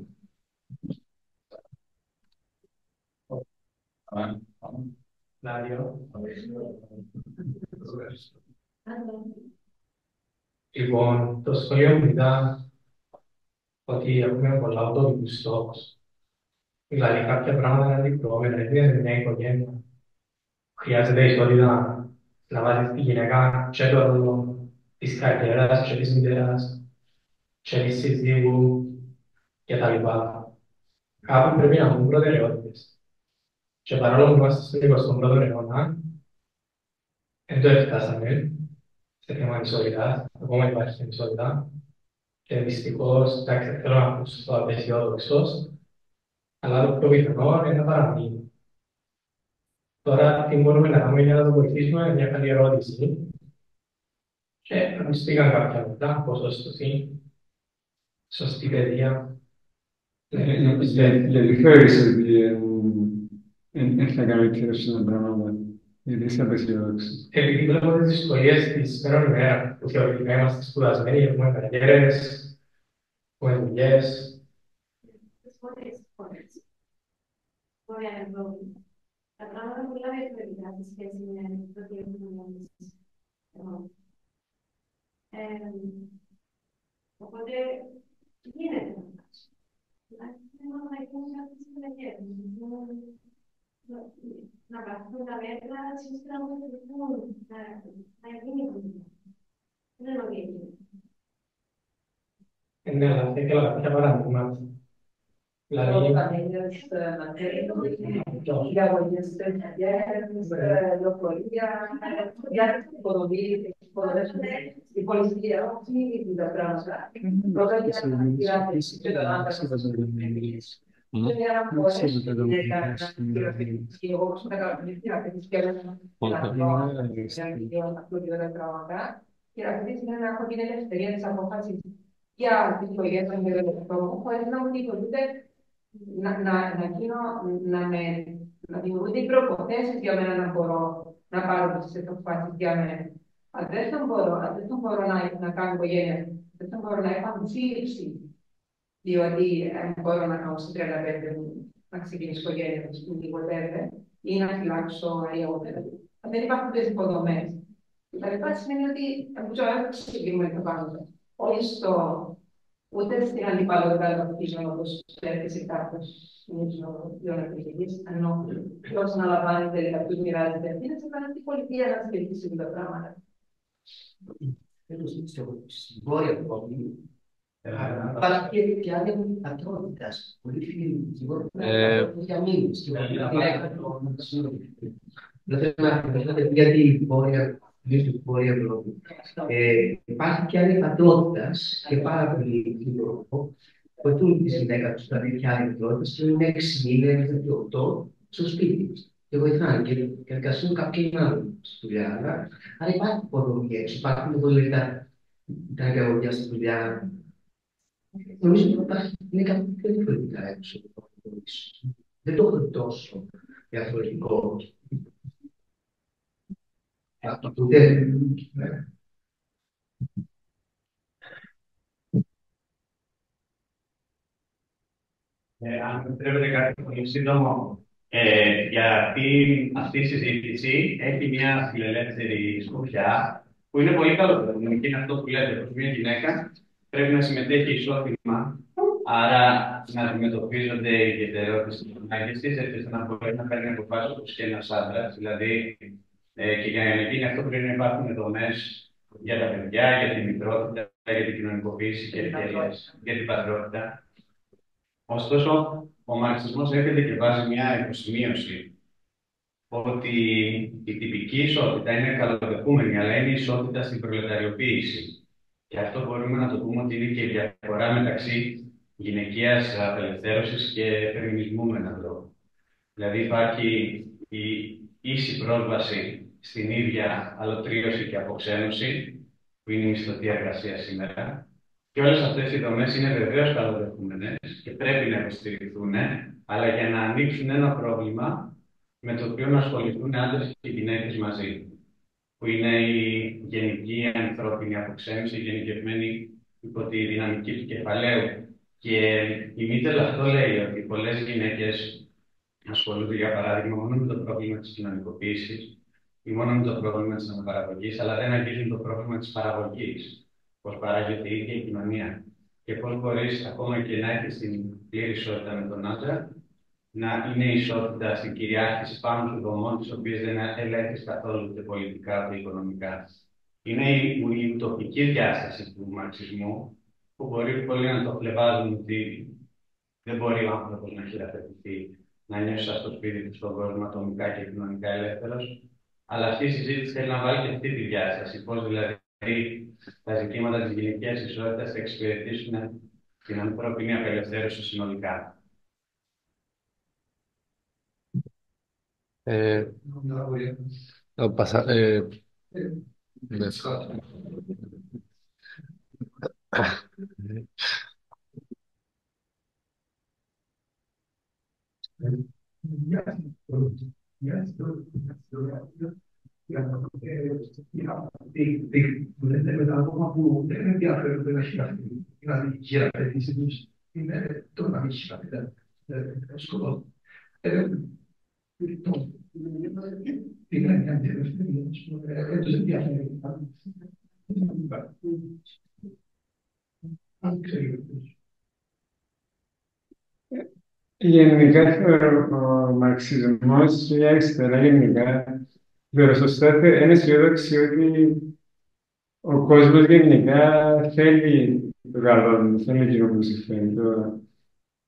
Λοιπόν, το σχολείο μου ήταν ότι έχουμε πολλά αυτοδικούς στόχους. Δηλαδή, κάποια πράγματα είναι αντικρουόμενα, είναι μια οικογένεια. Χρειάζεται ισότητα να βάζεις τη γυναίκα και το ρόλο της καριέρας και της μητέρας και της συζύγου κτλ. Κάπου πρέπει να έχουν προτεραιότητες. Και παρόλο που είμαστε στον 21ο αιώνα, δεν το έφτασαμε σε θέμα ισότητας, ακόμα υπάρχει ισότητα. Και δυστυχώς, εντάξει, δεν θέλω να ακούσω απεσιόδοξος, αλλά το πιο πιθανό είναι να παραμείνει. Τώρα, τι μπορούμε να κάνουμε για να το βοηθήσουμε, μια καλή ερώτηση. Και να μας πήγαν κάποια μετά, ποσοστοθή, σωστή παιδεία. Γιατί θεωρείς ότι θα καλύτερος τα πράγματα, γιατί είσαι απεσιόδοξος? Επειδή βλέπω τις δυσκολίες της μέρα ημέρα, που θεωρητικά είμαστε σπουδασμένοι, έχουμε καριέρες, έχουμε δουλειές. Ωραία, εδώ. Τα πράγματα είναι πολλά διαφορετικά σε σχέση με το τι έχουμε εμείς εδώ. Οπότε, τι γίνεται να φτάσουμε. Είναι μόνο να υπάρχουν κάποιες συνταγές. Να πάρθουν τα μέτρα, σύστρα να βοηθούν, να γίνει η δουλειά. Δεν είναι ότι έγινε. Ναι, αλλά θα ήθελα κάποια παραδείγματα. Δηλαδή, για την οικογένεια των γεροντικών, χωρίς να μου δημιουργούνται να δημιουργούνται οι προποθέσεις για μένα να μπορώ να πάρω τις αποφάσεις για μένα. Αν δεν μπορώ να κάνω οικογένεια, δεν μπορώ να έχω αντίληψη, διότι μπορώ να κάνω στις 35 μου να ξεκινήσω οικογένεια ή whatever, ή να φυλάξω αριότερα. Δεν υπάρχουν τις υποδομές. Τα λοιπά σημαίνει ότι δεν ξεκινούμε το κάνουμε. Όχι ούτε στην αντιπαλότητα των φύσεων, όπως έρχεσαι κάποιος ιονακτικής, ενώ ποιος αναλαμβάνει τελικά, ποιος μοιράζεται ευθύνες, αλλά η πολιτεία να σκεφτεί τα πράγματα. Στην Βόρεια Ευρώπη υπάρχει και άλλη πατρότητας. Πολύ φιλική για μήνες. Δεν θέλω να αναφέρετε γιατί η Βόρεια Ευρώπη. Υπάρχει και άλλη πατρότητας και πάρα πολύ λόγο. Βοηθούν τη γυναίκα του να δει ποια είναι η πατρότητα και είναι 6 μήνες, 8 στο σπίτι της. Και βοηθάνε και εργαστούν κάποιοι άλλοι στη δουλειά. Αλλά υπάρχει υποδομή έξω, υπάρχουν δουλειά, τα εγκαγωγιά στη δουλειά. Νομίζω ότι είναι κάτι πιο διαφορετικά έξω. Δεν το έχω τόσο διαφορετικό. Αν μου επιτρέπετε κάτι πολύ σύντομο, για αυτή η συζήτηση έχει μια φιλελεύθερη σκοπιά που είναι πολύ καλό. Και είναι αυτό που λέτε, πως μια γυναίκα πρέπει να συμμετέχει ισότιμα, άρα να αντιμετωπίζονται οι ιδιαιτερότητες της γυναίκας της, έτσι ώστε να μπορεί να παίρνει αποφάσεις όπως και ένας άντρας. Δηλαδή, και για να γίνει αυτό πρέπει να υπάρχουν δομές για τα παιδιά, για τη μητρότητα, για την κοινωνικοποίηση και για την πατρότητα. Ωστόσο, ο μαρξισμός έρχεται και βάζει μια υποσημείωση ότι η τυπική ισότητα είναι καλοδεχούμενη, αλλά είναι ισότητα στην προλεταριοποίηση. Και αυτό μπορούμε να το πούμε ότι είναι και η διαφορά μεταξύ γυναικείας απελευθέρωσης και φεμινισμού με έναν τρόπο. Δηλαδή υπάρχει η ίση πρόσβαση στην ίδια αλωτρίωση και αποξένωση, που είναι η μισθωτή εργασία σήμερα. Και όλες αυτές οι δομές είναι βεβαίως καλοδεχούμενες και πρέπει να υποστηριχθούν, αλλά για να ανοίξουν ένα πρόβλημα με το οποίο να ασχοληθούν άντρες και γυναίκες μαζί, που είναι η γενική ανθρώπινη αποξένωση, γενικευμένη υπό τη δυναμική του κεφαλαίου. Και η Μίτσελ αυτό λέει, ότι πολλές γυναίκες ασχολούνται, για παράδειγμα, μόνο με το πρόβλημα της κοινωνικοποίησης ή μόνο με το πρόβλημα της αναπαραγωγής, αλλά δεν αγγίζουν το πρόβλημα της παραγωγής. Πώς παράγεται η ίδια η κοινωνία. Και πώς μπορείς ακόμα και να έχεις την πλήρη ισότητα με τον άντρα, να είναι ισότητα στην κυριάρχηση πάνω στους δομών, τις οποίες δεν ελέγχεις καθόλου ούτε πολιτικά ούτε οικονομικά. Είναι η ουτοπική διάσταση του μαρξισμού, που μπορεί πολλοί να το φλεβάζουν ότι δεν μπορεί ο άνθρωπος να χειραφετηθεί, να νιώσει στο σπίτι του στον κόσμο ατομικά και κοινωνικά ελεύθερος. Αλλά αυτή η συζήτηση θέλει να βάλει και αυτή τη διάσταση. Πώς δηλαδή τα ζητήματα της γυναικείας ισότητας θα εξυπηρετήσουν την ανθρώπινη απελευθέρωση συνολικά. Ναι. Με τα άτομα που δεν ενδιαφέρονται να χειραφετήσουν, δηλαδή η χειραφέτηση τους είναι το να μην χειραφετήσουν. Σκοπό. Είναι μια ελευθερία, δεν τους ενδιαφέρει. Αν ξέρει. Γενικά θεωρώ ο μαρξισμός και η αριστερά γενικά θεωρώ σωστά είναι αισιόδοξη ότι ο κόσμος γενικά θέλει το καλό του, θέλει εκείνο που συμφέρει.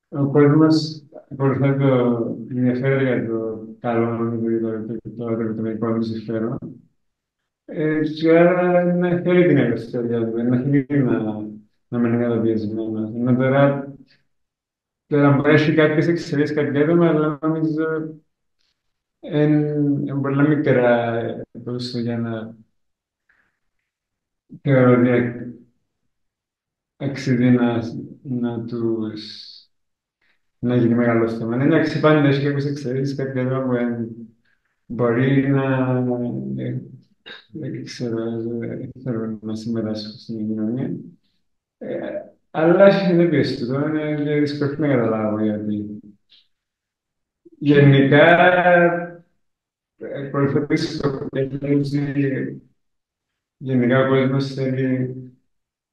Ο κόσμος ακολουθεί ενδιαφέρεται για το καλό του, το δικό του συμφέρον. Και άρα να θέλει την ελευθερία του, να θέλει να μην είναι καταπιεσμένος. Ενώ τώρα μπορεί να έχει κάποιες εξαιρέσεις κάποια άτομα, αλλά νομίζω είναι πολλά μικρά ποσοστό για να θεωρώ ότι αξίζει να γίνει μεγάλο θέμα. Εντάξει, πάντα έχει κάποιες εξαιρέσεις, κάποια άτομα που μπορεί δεν ξέρω, δεν θέλω να συμμετάσχω στην κοινωνία. Αλλά έχει συνέπειες του, είναι δύσκολο να καταλάβω γιατί. Γενικά, ακολουθώντας το γενικά ο κόσμος θέλει,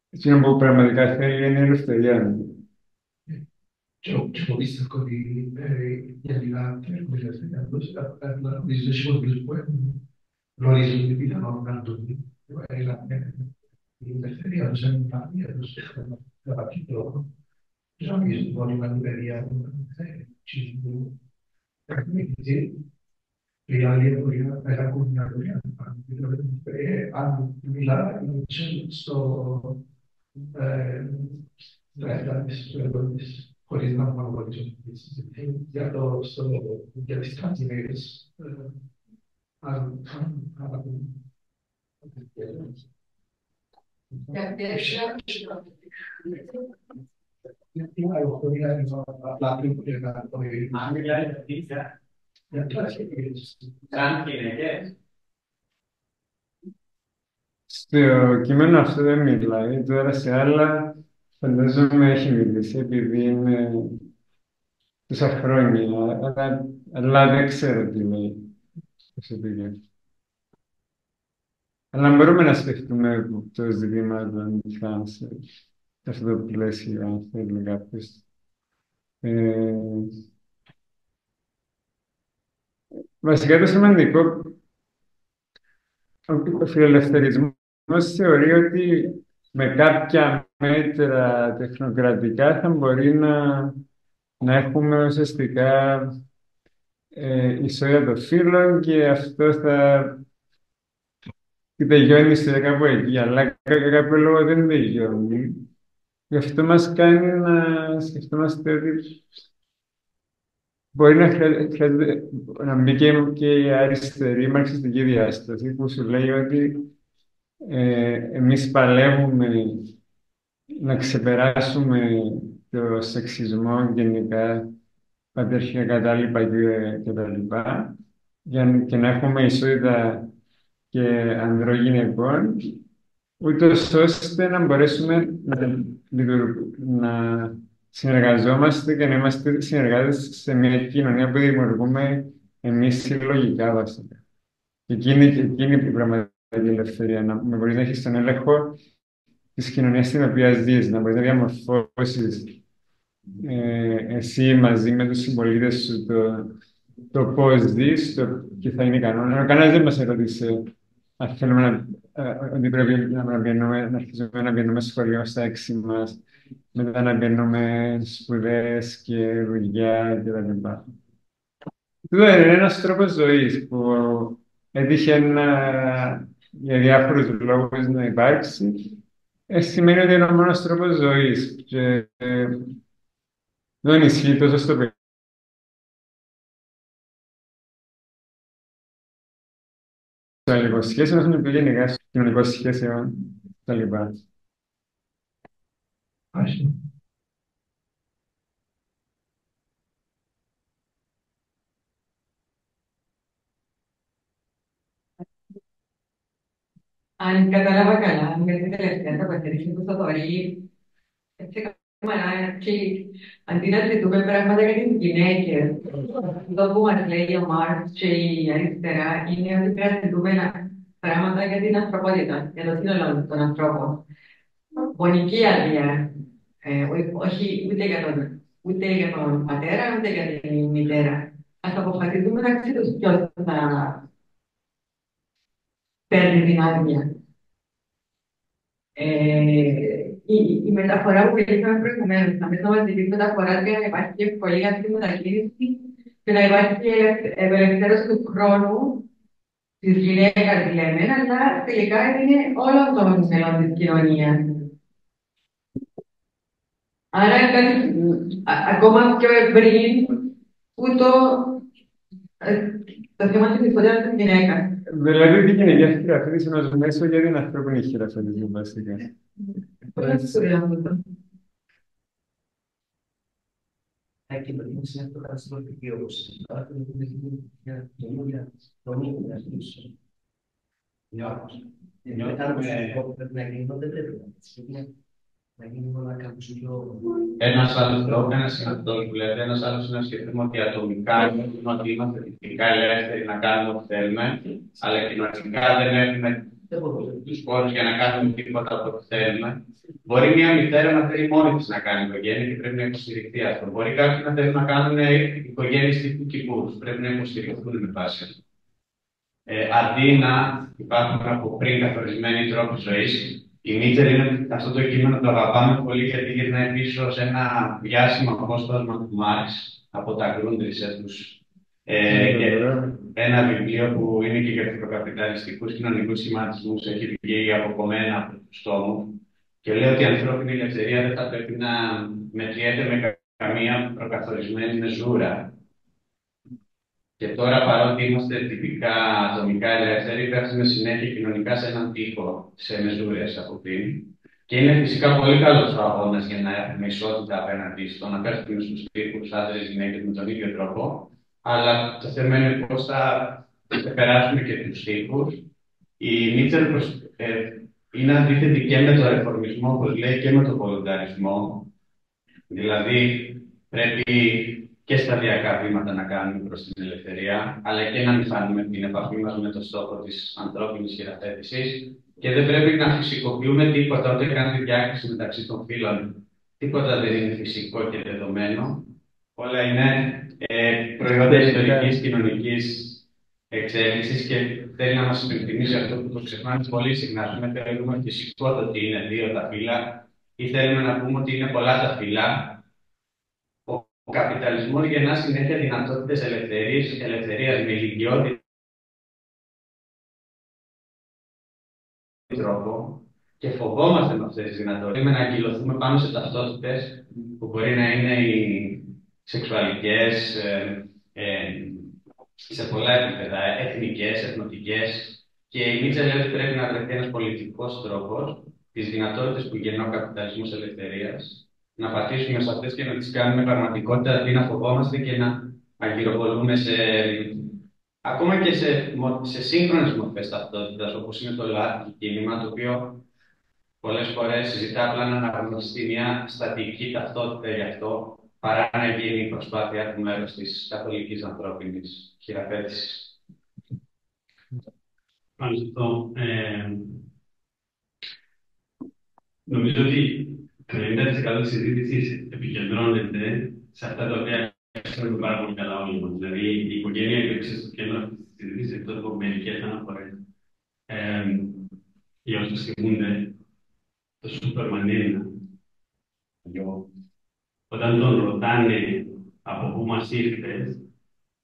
εκείνο που πραγματικά θέλει είναι η ελευθερία. Και πιστεύω ότι γενικά θέλουμε ελευθερία, νομίζω ότι πολλοί που γνωρίζουν ότι πιθανόν να το δει, η ελευθερία τους είναι μια τους με κάποιο τρόπο. Και νομίζω ότι μπορεί να είναι παιδιά που η άλλη μπορεί να έχουν μια δουλειά. Αν μιλάμε στο χωρίς να μονοπολίσω για τις τρανσγυναίκες, Στο κείμενο αυτό δεν μιλάει, τώρα σε άλλα φαντάζομαι έχει μιλήσει, επειδή είναι τόσα χρόνια, αλλά δεν ξέρω τι λέει. Αλλά μπορούμε να σκεφτούμε το ζήτημα των τρανς σε αυτό το πλαίσιο, αν θέλει κάποιος. Βασικά το σημαντικό, ο φιλελευθερισμός θεωρεί ότι με κάποια μέτρα τεχνοκρατικά θα μπορεί να έχουμε ουσιαστικά ισότητα των φύλων και αυτό θα τελειώνει σε κάπου εκεί, αλλά για κάποιο λόγο δεν τελειώνει. Γι' αυτό μας κάνει να σκεφτόμαστε ότι μπορεί να χρειάζεται να μπει και η αριστερή μαρξιστική διάσταση που σου λέει ότι εμείς παλεύουμε να ξεπεράσουμε το σεξισμό γενικά, πατριαρχία και τα λοιπά, και να έχουμε ισότητα και ανδρών γυναικών, ούτως ώστε να μπορέσουμε να συνεργαζόμαστε και να είμαστε συνεργάτες σε μια κοινωνία που δημιουργούμε εμείς συλλογικά βασικά. Εκείνη η πραγματική ελευθερία, να μπορείς να έχεις τον έλεγχο της κοινωνίας στην οποία ζεις, να μπορείς να διαμορφώσεις εσύ μαζί με τους συμπολίτες σου το πώς ζεις και θα είναι κανόνα. Κανένας δεν μας ερώτησε αν θέλουμε ότι πρέπει να αρχίσουμε να βγαίνουμε σχολείο στα 6 μας, μετά να βγαίνουμε σπουδές και δουλειά κτλ. Αυτό είναι ένας τρόπος ζωής που έτυχε για διάφορους λόγους να υπάρξει. Σημαίνει ότι είναι ο μόνος τρόπος ζωής και δεν ισχύει τόσο στο κοινωνικό σχέσεων, όσο και γενικά στο κοινωνικό σχέσεων κτλ. Αν κατάλαβα καλά, με την τελευταία τοποθέτηση που θα δωρεί, έτσι έκανα και αντί να ζητούμε πράγματα για τις γυναίκες, αυτό που μας λέει ο Μάρξ και η αριστερά είναι ότι πρέπει να ζητούμε πράγματα για την ανθρωπότητα, για το σύνολο των ανθρώπων. Γονική άδεια, όχι ούτε για τον πατέρα, ούτε για την μητέρα. Ας αποφασίσουμε μεταξύ τους ποιος θα παίρνει την άδεια. Η μεταφορά που είπαμε προηγουμένως, να μην νομοθετική μεταφορά για να υπάρχει και ευκολία στη μετακίνηση και να υπάρχει και απελευθέρωση του χρόνου τη γυναίκα, λέμε, αλλά τελικά είναι όλων των μελών τη κοινωνία. Άρα κάτι ακόμα πιο ευρύ που το θέμα της ισότητας της γυναίκας. Δηλαδή, την γυναικεία χειραφέτηση ενός μέσου για την ανθρώπινη χειραφέτηση, βασικά. Και το είναι σε αυτό καταστροφική όπως τώρα το για το μήνυμα στους νιώθους. Πρέπει να γίνουν, δεν πρέπει να γίνουν όλα κάπως πιο... Ένας άλλος τρόπος, που λέτε, ένας άλλος είναι να σκεφτούμε ότι ατομικά ότι είμαστε φυσικά ελεύθεροι να κάνουμε ό,τι θέλουμε, αλλά κοινωνικά δεν έχουμε τους πόρους για να κάνουμε τίποτα από ό,τι θέλουμε. Μπορεί μια μητέρα να θέλει μόνη της να κάνει οικογένεια και πρέπει να υποστηριχθεί αυτό. Μπορεί κάποιοι να θέλουν να κάνουν οικογένειες τύπου κηπούς. Πρέπει να υποστηριχθούν με βάση αυτό. Αντί να υπάρχουν από πριν καθορισμένοι τρόποι ζωής, η Μίτσελ είναι αυτό το κείμενο το αγαπάμε πολύ γιατί γυρνάει πίσω σε ένα διάσημο απόσπασμα του Μάρξ από τα Γκρούντρισε τους. Ένα βιβλίο που είναι και για προκαπιταλιστικούς κοινωνικούς σχηματισμούς, έχει βγει αποκομμένα από του τόμου και λέει ότι η ανθρώπινη ελευθερία δεν θα πρέπει να μετριέται με καμία προκαθορισμένη μεζούρα. Και τώρα, παρότι είμαστε τυπικά ατομικά ελεύθεροι, πέφτουμε συνέχεια κοινωνικά σε έναν τείχο, σε μεζούρες από πριν. Και είναι φυσικά πολύ καλός ο αγώνας για να έχουμε ισότητα απέναντι στο να πέφτουμε στους τείχους άντρες γυναίκες με τον ίδιο τρόπο. Αλλά το θέμα είναι πώς θα περάσουμε και τους τείχους. Η Μίτσελ είναι αντίθετη και με τον ρεφορμισμό, όπως λέει, και με τον βολονταρισμό. Δηλαδή, πρέπει και σταδιακά βήματα να κάνουμε προς την ελευθερία, αλλά και να μην χάνουμε την επαφή μας με το στόχο της ανθρώπινης χειραφέτησης. Και δεν πρέπει να φυσικοποιούμε τίποτα, ούτε καν τη διάκριση μεταξύ των φύλων. Τίποτα δεν είναι φυσικό και δεδομένο. Όλα είναι προϊόντα ιστορικής, κοινωνικής εξέλιξης και θέλει να μας υπενθυμίσει αυτό που το ξεχνάμε πολύ συχνά. Θέλουμε φυσικό το ότι είναι δύο τα φύλλα ή θέλουμε να πούμε ότι είναι πολλά τα φύλλα. Ο καπιταλισμός γεννά συνέχεια δυνατότητες ελευθερίας με ηλικιώδη τρόπο και φοβόμαστε με αυτές τις δυνατότητες να αγκυλωθούμε πάνω σε ταυτότητες που μπορεί να είναι οι σεξουαλικές, σε πολλά επίπεδα, εθνικές, εθνοτικές. Και η Μίτσα λέει ότι πρέπει να βρεθεί ένας πολιτικός τρόπος, τις δυνατότητες που γεννά ο καπιταλισμός ελευθερίας, να πατήσουμε σε αυτές και να τις κάνουμε πραγματικότητα, αντί να φοβόμαστε και να αγκυροβολούμε ακόμα και σε σύγχρονες μορφές ταυτότητας, όπως είναι το ΛΑΤΚΙ κίνημα, το οποίο πολλές φορές συζητά απλά να αναγνωριστεί μια στατική ταυτότητα γι' αυτό, παρά να γίνει η προσπάθεια του μέρους της καθολικής ανθρώπινης χειραφέτησης. Πάνω σε αυτό, νομίζω ότι το 90% της συζήτησης επικεντρώνεται σε αυτά τα οποία ξέρουμε πάρα πολύ καλά όλοι μας. Δηλαδή, η οικογένεια έπαιξε στο κέντρο αυτής της συζήτησης, εκτός από μερικές αναφορές. Για όσους θυμούνται, το Σούπερμαν 1, όταν τον ρωτάνε από πού μας ήρθες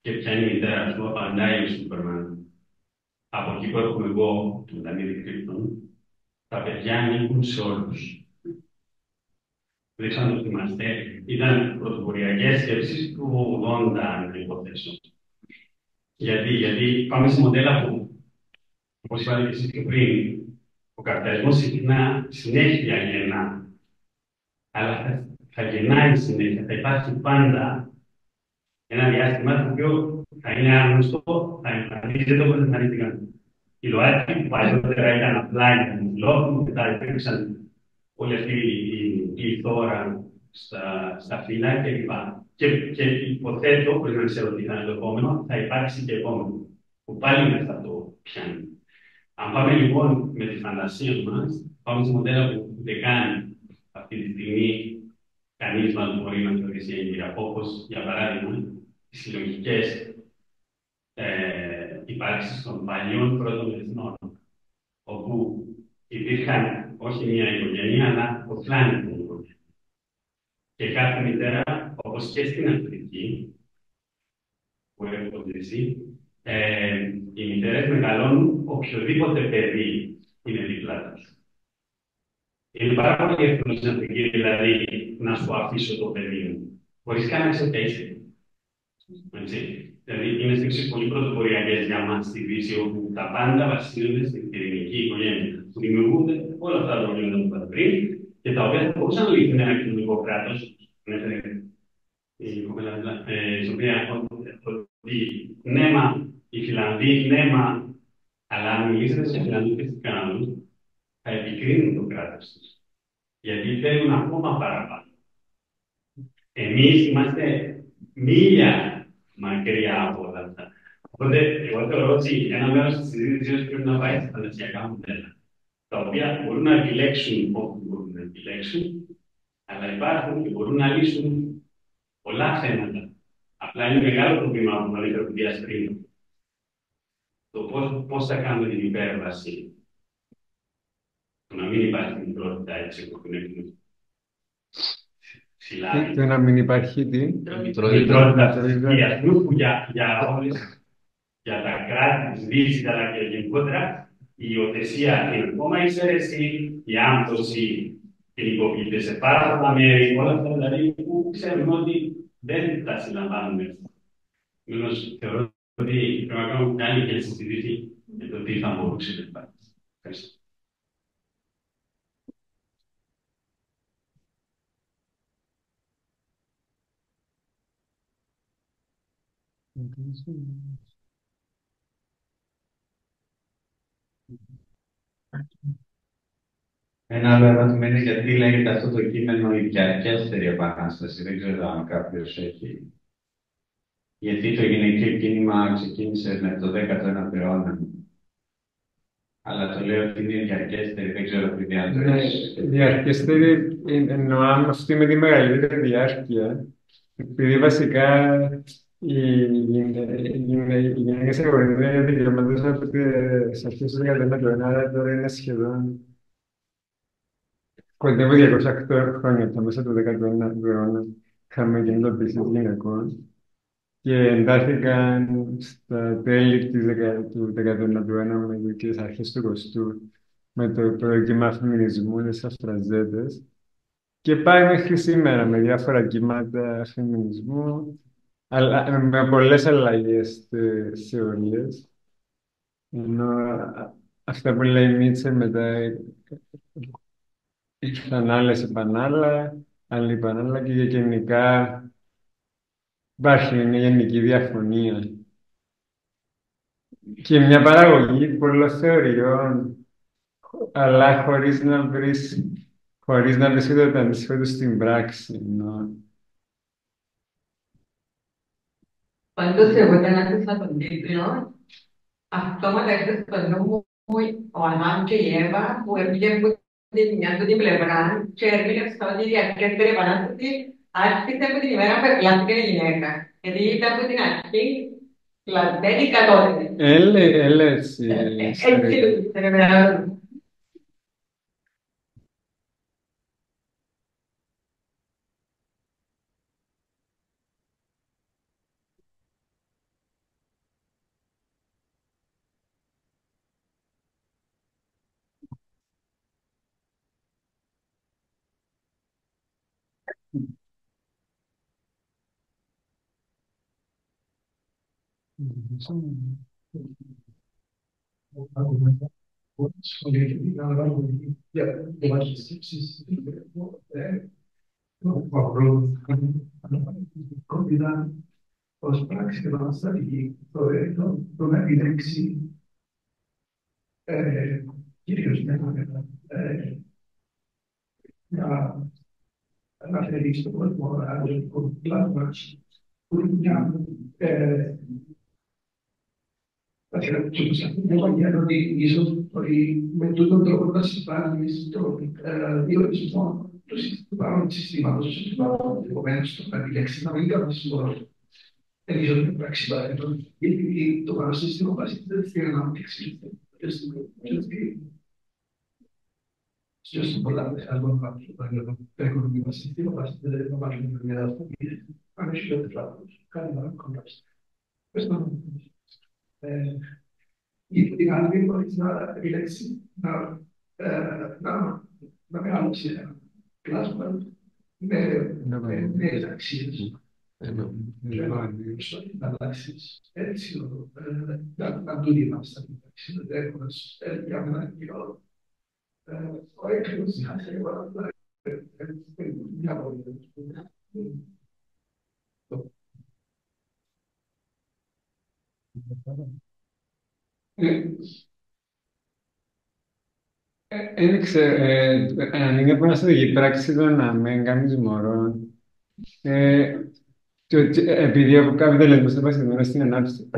και ποια είναι η μητέρα σου, απαντάει ο Σούπερμαν. Από εκεί που έρχομαι εγώ, του Δανίλη Κρύπτον, τα παιδιά ανήκουν σε όλους. Δεν ξέρω αν το θυμάστε. Ήταν πρωτοποριακές σκέψεις του 80, να υποθέσω. Γιατί πάμε σε μοντέλα που, όπως είπατε και εσείς πιο πριν, ο καπιταλισμός συχνά συνέχεια γεννά. Αλλά θα γεννάει συνέχεια, θα υπάρχει πάντα ένα διάστημα το οποίο θα είναι άγνωστο, θα εμφανίζεται όπως εμφανίστηκαν. Οι ΛΟΑΤΚΙ που παλιότερα ήταν απλά για τον λόγο, μετά υπήρξαν όλη αυτή η θώρα στα φύλλα κλπ. Και υποθέτω, χωρίς να ξέρω τι θα είναι το επόμενο, θα υπάρξει και επόμενο. Που πάλι μετά το πιάνει. Αν πάμε λοιπόν με τη φαντασία μας, πάμε σε μοντέλα που δεν κάνει αυτή τη στιγμή κανείς μας μπορεί να θεωρήσει έγκυρα, όπως για παράδειγμα οι συλλογικές υπάρξεις των παλιών πρώτων εθνών, όπου υπήρχαν όχι μία οικογένεια, αλλά οκλάνη την οικογένεια. Και κάθε μητέρα, όπως και στην Αφρική, που έχω ζήσει, οι μητέρες μεγαλώνουν οποιοδήποτε παιδί είναι δίπλα τους. Είναι πάρα πολύ εύκολο στην Αφρική, δηλαδή, να σου αφήσω το παιδί μου, χωρίς κανένα expectation. Δηλαδή, είναι στιγμές πολύ πρωτοποριακές για μας στη Δύση, όπου τα πάντα βασίζονται στην πυρηνική οικογένεια. Που δημιουργούνται όλα αυτά τα προβλήματα που είπατε πριν και τα οποία θα μπορούσαν να λυθούν ένα κοινωνικό κράτος. Η κοπέλα, η οποία ότι ναι, μα οι Φιλανδοί, ναι, μα, αλλά αν μιλήσετε σε Φιλανδούς και στις Καναδούς, θα επικρίνουν το κράτος τους. Γιατί θέλουν ακόμα παραπάνω. Εμείς είμαστε μίλια μακριά από όλα αυτά. Οπότε, εγώ θεωρώ ότι ένα μέρος της συζήτησης πρέπει να πάει στα φαντασιακά μοντέλα, τα οποία μπορούν να επιλέξουν όπου μπορούν να επιλέξουν, αλλά υπάρχουν και μπορούν να λύσουν πολλά θέματα. Απλά είναι μεγάλο το βήμα που ανέφερε ο Δίας πριν. Το πώς θα κάνουμε την υπέρβαση, το να μην υπάρχει μικρότητα έτσι όπως την έχουμε. Το να μην υπάρχει τι. Μητρότητα για αυτούς που για τα κράτη της Δύσης αλλά και γενικότερα η υιοθεσία είναι ακόμα εξαίρεση, η άμπτωση ποινικοποιείται σε πάρα πολλά μέρη, όλα αυτά δηλαδή που ξέρουμε ότι δεν τα συλλαμβάνουμε. Επομένως, θεωρώ ότι πρέπει να κάνουμε μια άλλη και συζήτηση για το τι θα μπορούσε να υπάρχει. Ευχαριστώ. Ένα άλλο ερώτημα είναι γιατί λέγεται αυτό το κείμενο η διαρκέστερη επανάσταση. Δεν ξέρω αν κάποιος έχει. Γιατί το γυναικείο κίνημα ξεκίνησε με το 19ο αιώνα. Αλλά το λέω ότι είναι διαρκέστερη, δεν ξέρω τι διάρκεια. Διαρκέστερη εννοώ αυτή με τη μεγαλύτερη διάρκεια. Επειδή βασικά οι γυναίκες αγωνίζονται δικαιωματικές από τις αρχές του 19ου αιώνα, τώρα είναι σχεδόν κοντεύω 200 χρόνια, τα μέσα του 19ου αιώνα. είχαμε κινητοποιήσεις γυναικών και εντάθηκαν στα τέλη του 19ου αιώνα και τις αρχές του 20ου με το κύμα φεμινισμού, τις Αφραζέτες και πάει μέχρι σήμερα με διάφορα κύματα φεμινισμού, αλλά με πολλές αλλαγές στις θεωρίες. Ενώ αυτά που λέει η Μίτσελ μετά ήρθαν άλλες επανάλα, άλλοι επανάλα και γενικά υπάρχει μια γενική διαφωνία. Και μια παραγωγή πολλών θεωριών, αλλά χωρίς να βρεις το αντίστοιχο του στην πράξη. Πάντως εγώ όταν άκουσα τον τίτλο, αυτόματα έρθει στο νου μου ο Αδάμ και η Εύα που έπηγε από την μια του την πλευρά και ερμήνευσαν ότι η διαρκέστερη επανάσταση άρχισε από την ημέρα που εκλάθηκε η γυναίκα. Γιατί ήταν από την αρχή κλασμένη κατώτερα. Έτσι. Έτσι το κόμπινα ως πράξη επαναστατική το να επιλέξει κυρίως να αναφέρει στον κόσμο αγωγικό πλάσμα που είναι μια ότι ίσως ότι με τούτον τρόπο να συμβάλλει στο διορισμό του παρόν συστήματος, επομένως το να επιλέξει να μην κάνει σύμβολο. Δεν ίσως με πράξη παρέμβαση, γιατί το παρόν σύστημα βασίζεται στην ανάπτυξη και στην πολλά άλλων πράγματα. Το οικονομικό σύστημα βασίζεται στην ανάπτυξη και αν έχει πέντε λάθος, κάνει ένα κόνταψη. Η την άλλη μπορείς να επιλέξει να μεγαλώσει ένα πλάσμα με νέες αξίες. Να αλλάξεις έτσι, να του δίνεις την αξία, έχοντας για ένα κοινό. Ο έκλειος διχάσει εγώ να μια πολύ. Δεν ξέρω, αν είναι επαναστατική πράξη το να μην κάνεις μωρό, επειδή ο καπιταλισμός είναι βασισμένος στην ανάπτυξη,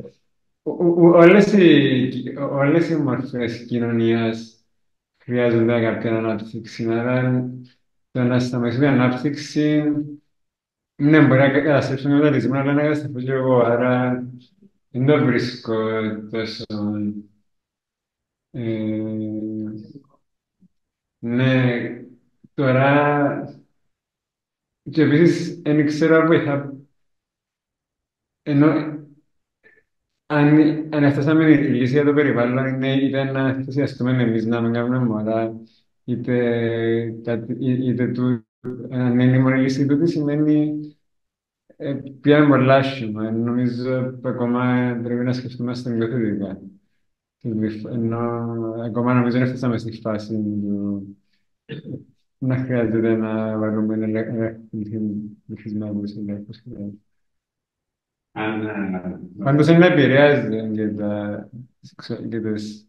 όλες οι μορφές κοινωνίας χρειάζονται κάποια ανάπτυξη. Άρα, το να σταματήσει την ανάπτυξη, ναι, μπορεί να καταστρέψει τον καπιταλισμό, αλλά να καταστρέφω και εγώ. Άρα, δεν το βρίσκω τόσο. Ναι, τώρα. Και επίσης, δεν ξέρω αν βοηθά. Ενώ αν φτάσαμε η λύση για το περιβάλλον, είναι είτε να θυσιαστούμε εμείς να μην κάνουμε μωρά, είτε αν είναι η μόνη λύση τούτη, σημαίνει πια πολλά άσχημα. Νομίζω ακόμα πρέπει να σκεφτόμαστε πιο θετικά. Ενώ ακόμα νομίζω δεν φτάσαμε στη φάση να χρειάζεται να βάλουμε ένα πληθυσμένους ελέγχους. Πάντως είναι να επηρεάζει και τις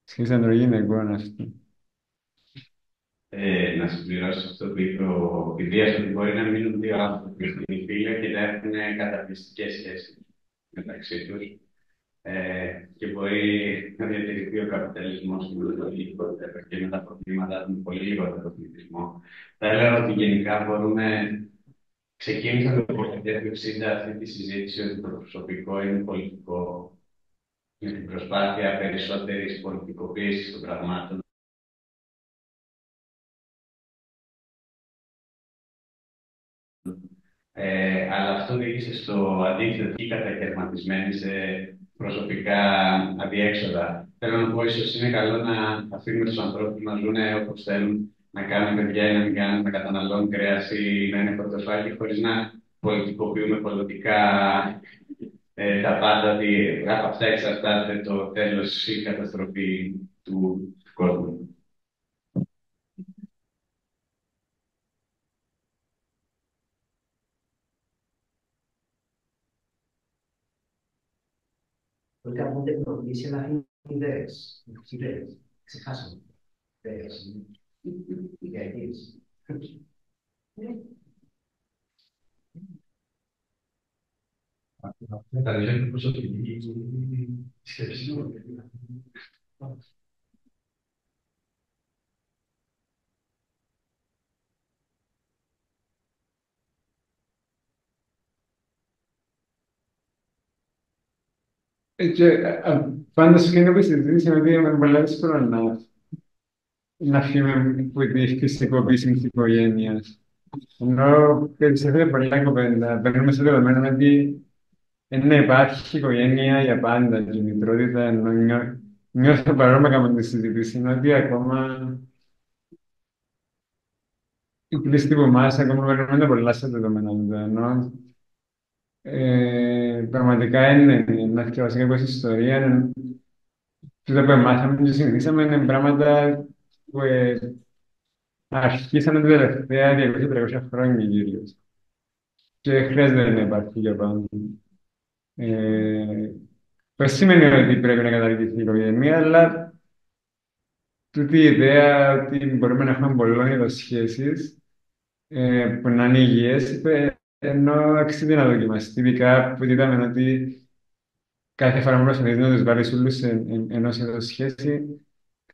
σχέσεις ανδρογυναικών αυτό. Να συμπληρώσω αυτό που είπε ο Πηδίας, ότι μπορεί να μείνουν δύο άνθρωποι στην φίλια και να έχουν καταπληκτικές σχέσεις μεταξύ τους. Και μπορεί να διατηρηθεί ο καπιταλισμός και με τα προβλήματα του πολύ λιγότερο πληθυσμό. Θα έλεγα ότι γενικά ξεκίνησα το 1960 αυτή τη συζήτηση ότι το προσωπικό είναι πολιτικό, με την προσπάθεια περισσότερης πολιτικοποίησης των πραγμάτων. Αλλά αυτό οδήγησε στο αντίθετο ή κατακαιρματισμένη σε προσωπικά αδιέξοδα. Θέλω να πω, ίσως είναι καλό να αφήνουμε τους ανθρώπους να ζουν όπως θέλουν, να κάνουν παιδιά ή να μην κάνουν, να καταναλώνουν κρέας ή να είναι πορτοφάκι, χωρίς να πολιτικοποιούμε πολιτικά τα πάντα, ότι από αυτά εξαρτάται το τέλος ή η καταστροφή του κόσμου. Porque a ponte como dice la gente si ves, se casan, ves, y que hay es. Τα διζένει προσωπική σκέψη. Πάντα σου κάνω συζήτηση ότι είναι πολύ δύσκολο να φύγουμε από τη φυσικοποίηση της οικογένειας. Ενώ περισσεύει πολλά κοπέντα. Παίρνουμε στο δεδομένο ότι δεν υπάρχει οικογένεια για πάντα και η μητρότητα, ενώ νιώθω παρόμοια με τη συζήτηση, είναι ότι ακόμα οι πλήστοι από εμάς ακόμα παίρνουμε πολλά στα δεδομένα. Ενώ πραγματικά είναι να θυκευαστεί κάποια ιστορία, τούτα που μάθαμε και συνηθίσαμε είναι πράγματα που αρχίσαν τα τελευταία 200-300 χρόνια κυρίως. Και χρειάζεται να υπάρχει για πάντα. Δεν σημαίνει ότι πρέπει να καταργηθεί η οικογένεια, αλλά τούτη η ιδέα ότι μπορούμε να έχουμε πολλών είδων σχέσεις που να είναι υγιές, ενώ αξίζει να δοκιμαστεί, ειδικά που είδαμε ότι κάθε φορά που προσπαθείς να τους βάλεις όλους ενός είδους σχέση,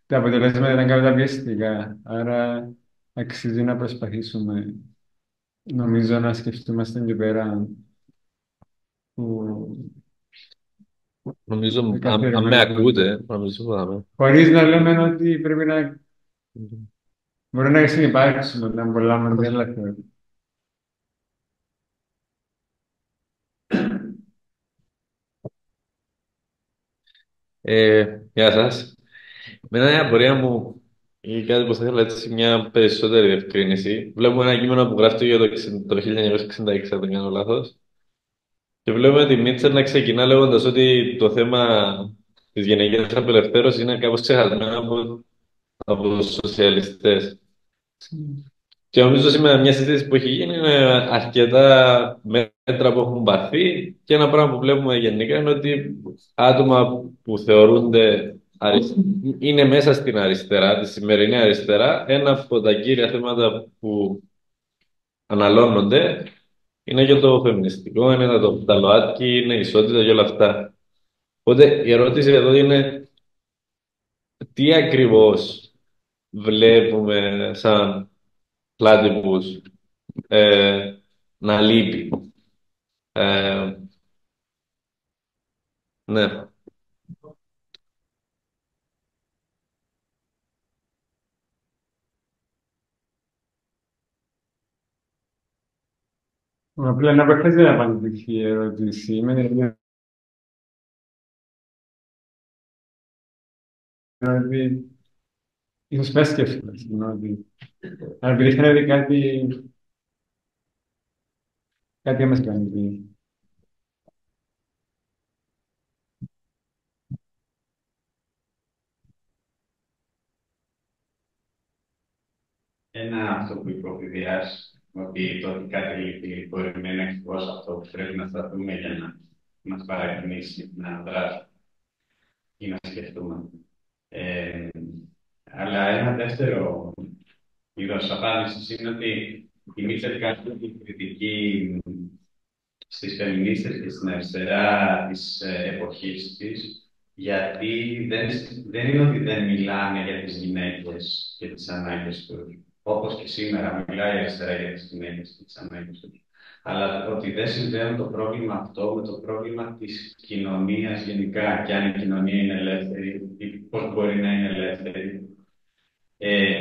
τα αποτελέσματα ήταν κάποια πιεστικά. Άρα αξίζει να προσπαθήσουμε, νομίζω, να σκεφτούμε και πέρα που Νομίζω, αν με ακούτε, νομίζω πάμε. χωρίς να λέμε ότι πρέπει να μπορεί να συνυπάρξουμε όταν πολλά μοντέλα θεωρώ. Γεια σας. Με η απορία μου ή κάτι που θα ήθελα έτσι μια περισσότερη διευκρίνηση. Βλέπουμε ένα κείμενο που γράφτηκε για το 1966, αν δεν κάνω λάθος. Και βλέπουμε τη Μίτσελ να ξεκινά λέγοντας ότι το θέμα της γενικής απελευθέρωσης είναι κάπως ξεχασμένο από τους σοσιαλιστές. Και νομίζω σήμερα μια συζήτηση που έχει γίνει είναι αρκετά μέτρα που έχουν πάρθει και ένα πράγμα που βλέπουμε γενικά είναι ότι άτομα που θεωρούνται είναι μέσα στην αριστερά, τη σημερινή αριστερά, ένα από τα κύρια θέματα που αναλώνονται είναι και το φεμινιστικό, είναι τα ΛΟΑΤΚΙ, είναι η ισότητα και όλα αυτά. Οπότε η ερώτηση εδώ είναι τι ακριβώς βλέπουμε σαν πλάτυπους να λείπει. Ναι. Απλά να προχθέσει να απαντηθεί η ερώτηση. Ότι ίσως πες σκέφτεσαι, αλλά επειδή είχα δει κάτι μας κάνει. Ένα αυτό που είπε ο Φιδιάς, ότι το ότι κάτι λείπει μπορεί να είναι ακριβώς αυτό που πρέπει να σταθούμε για να μας παρακινήσει να δράσουμε ή να σκεφτούμε. Αλλά ένα δεύτερο είδος απάντησης είναι ότι η Μίτσελ κάνει την κριτική στις φεμινίστες και στην αριστερά της εποχής της, γιατί δεν είναι ότι δεν μιλάνε για τις γυναίκες και τις ανάγκες τους. Όπως και σήμερα μιλάει η αριστερά για τις γυναίκες και τις ανάγκες τους. Αλλά ότι δεν συνδέουν το πρόβλημα αυτό με το πρόβλημα της κοινωνίας γενικά, και αν η κοινωνία είναι ελεύθερη ή πώς μπορεί να είναι ελεύθερη.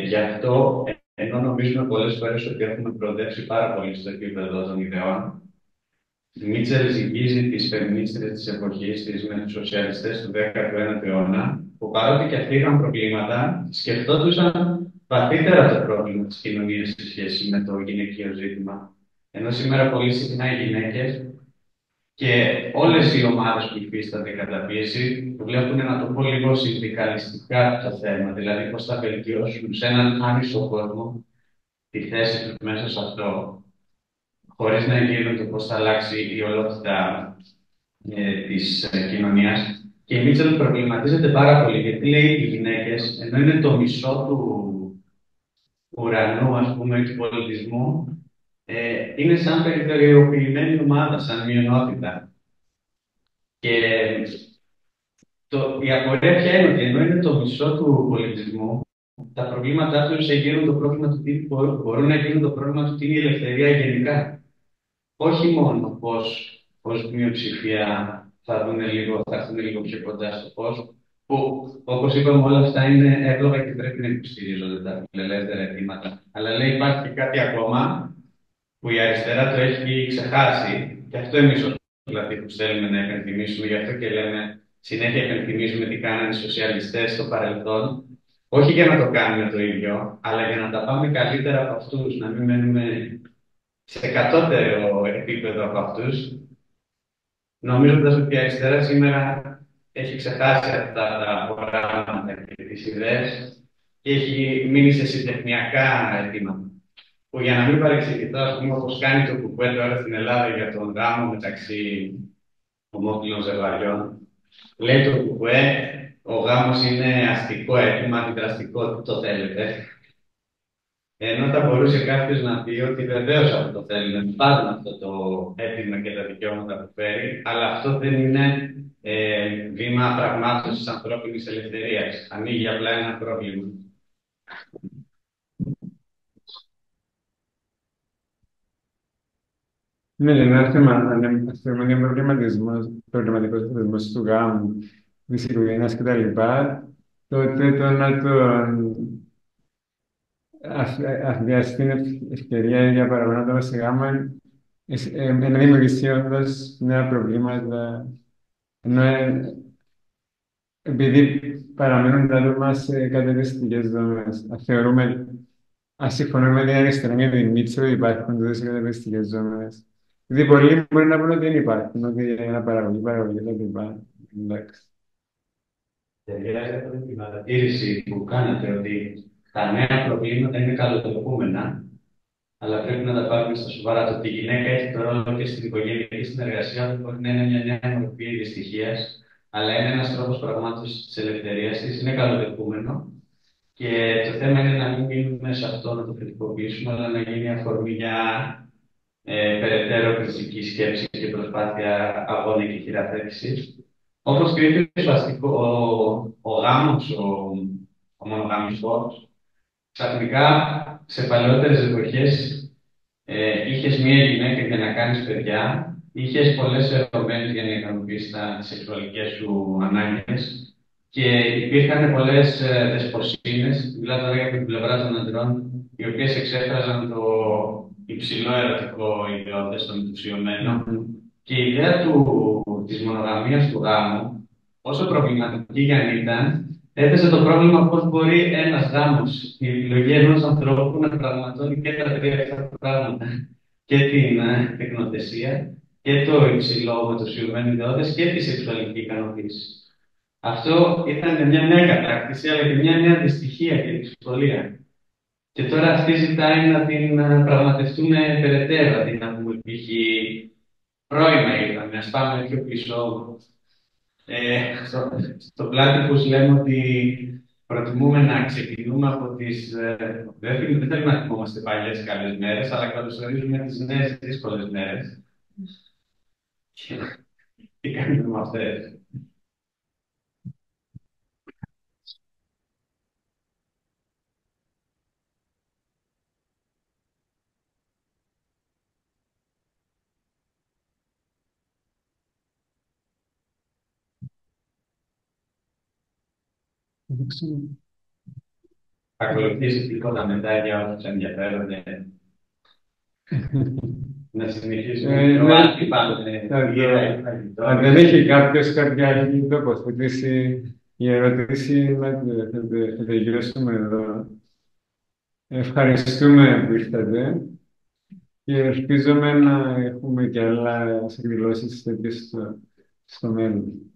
Γι' αυτό Ενώ νομίζουμε πολλές φορές ότι έχουμε προοδεύσει πάρα πολύ στο επίπεδο των ιδεών, η Μίτσελ ζυγίζει τις φεμινίστρες της εποχής της με τους σοσιαλιστές του 19ου αιώνα, που παρότι και αυτοί είχαν προβλήματα, σκεφτόντουσαν βαθύτερα το πρόβλημα της κοινωνίας σε σχέση με το γυναικείο ζήτημα. Ενώ σήμερα πολύ συχνά οι γυναίκες και όλες οι ομάδες που υφίστανται καταπίεση βλέπουν, να το πω λίγο συνδικαλιστικά, το θέμα, δηλαδή πώς θα βελτιώσουν σε έναν άνισο κόσμο τη θέση τους μέσα σε αυτό, χωρίς να εγγύουν το πώς θα αλλάξει η ολότητα της κοινωνίας. Και η Μίτσελ προβληματίζεται πάρα πολύ, γιατί λέει οι γυναίκες, ενώ είναι το μισό του ουρανού, ας πούμε, του πολιτισμού, είναι σαν περιθωριοποιημένη ομάδα, σαν μειονότητα. Και η απορία ποια είναι ότι ενώ είναι το μισό του πολιτισμού, τα προβλήματά τους εγείρουν το πρόβλημα του τι μπορούν να γίνουν, το πρόβλημα του τι είναι η ελευθερία γενικά. Όχι μόνο πώς ως μειοψηφία θα έρθουν λίγο πιο κοντά στο φως, που όπως είπαμε όλα αυτά είναι εύλογα και πρέπει να υποστηρίζονται τα φιλελεύθερα αιτήματα. Αλλά λέει υπάρχει και κάτι ακόμα που η αριστερά το έχει ξεχάσει, και αυτό εμείς ως λατρικούς θέλουμε να επενθυμίσουμε, γι' αυτό και λέμε συνέχεια επενθυμίζουμε τι κάνανε οι σοσιαλιστές στο παρελθόν, όχι για να το κάνουμε το ίδιο, αλλά για να τα πάμε καλύτερα από αυτούς, να μην μένουμε σε κατώτερο επίπεδο από αυτούς, νομίζοντας ότι η αριστερά σήμερα έχει ξεχάσει αυτά τα προγράμματα και τις ιδέες και έχει μείνει σε συντεχνιακά αιτήματα. Που για να μην παρεξηγηθώ, ας πούμε, όπως κάνει το κουκουέ τώρα στην Ελλάδα για τον γάμο μεταξύ ομόφυλων ζευγαριών, λέει το κουκουέ, ο γάμος είναι αστικό αίτημα, αντιδραστικό, τι το θέλετε. Ενώ θα μπορούσε κάποιο να πει ότι βεβαίω αυτό το θέλουν, πάρουν αυτό το αίτημα και τα δικαιώματα που φέρει, αλλά αυτό δεν είναι βήμα πραγμάτωσης ανθρώπινης ελευθερίας. Ανοίγει απλά ένα πρόβλημα. Ναι, είναι ένα θέμα, αν θεωρούμε ότι είναι προβληματικός προβληματισμός του γάμου, της οικογένειας κτλ., τότε το να τον αφιάσει την ευκαιρία για παραπάνω άτομα σε γάμο να δημιουργήσει όντως νέα προβλήματα, ενώ επειδή παραμένουν τα άτομα σε κατευθυντικές δομές. Αν συμφωνούμε με την αριστερά και την Μίτσο, υπάρχουν τότε σε κατευθυντικές δομές. Δηλαδή, πολλοί μπορεί να πούνε ότι δεν υπάρχουν, ότι είναι ένα παραγωγή, κτλ. Εντάξει. Ταιριάζει την παρατήρηση που κάνατε ότι τα νέα προβλήματα είναι καλοδεχούμενα, αλλά πρέπει να τα πάρουμε στα σοβαρά. Το ότι η γυναίκα έχει το ρόλο και στην οικογενειακή συνεργασία μπορεί να είναι μια νέα μορφή δυστυχία, αλλά είναι ένα τρόπο πραγμάτωσης τη ελευθερία τη, είναι καλοδεχούμενο. Και το θέμα είναι να μην μείνουμε σε αυτό, να το κριτικοποιήσουμε, αλλά να γίνει αφορμή για περαιτέρω κριτική σκέψη και προσπάθεια αγώνα και χειραφέτηση. Όπως και ο γάμος, ο μονογαμισμός, ξαφνικά σε παλαιότερες εποχές είχες μία γυναίκα για να κάνεις παιδιά, είχες πολλές ερωμένες για να ικανοποιήσεις τις σεξουαλικές σου ανάγκες και υπήρχαν πολλές δεσποσίνες, μιλάω τώρα για την πλευρά των αντρών, οι οποίες εξέφραζαν το υψηλό ερωτικό ιδεώδες στον ενθουσιωμένο. Και η ιδέα της μονογαμίας του γάμου, όσο προβληματική κι αν ήταν, έθεσε το πρόβλημα πώς μπορεί ένας γάμος, η επιλογή ενός ανθρώπου να πραγματώνει και τα τρία αυτά πράγματα. Και την τεκνοτεσία και το υψηλό μετουσιωμένο ιδεώδες και τη σεξουαλική ικανοποίηση. Αυτό ήταν μια νέα κατάκτηση, αλλά και μια νέα δυστυχία και δυσκολία. Και τώρα αυτή ζητάει να την πραγματευτούμε περαιτέρω, αντί να πούμε π.χ. πρώιμα είπαμε, ας πάμε πιο πίσω. Στο πλάτη λέμε ότι προτιμούμε να ξεκινούμε από τις... δεν θέλουμε να θυμόμαστε παλιές καλές μέρες, αλλά καλωσορίζουμε τις νέες δύσκολες μέρες. Τι κάνουμε με αυτές? ακολουθήσει τίποτα μετά για όσους ενδιαφέρονται. Να συνεχίσουμε Ναι, πιο άτυπα αν δεν έχει κάποιος κάποια άλλη τοποθέτηση, η ερώτηση θα τελειώσουμε εδώ. Ευχαριστούμε που ήρθατε και ελπίζουμε να έχουμε και άλλα εκδηλώσεις τέτοιες στο μέλλον.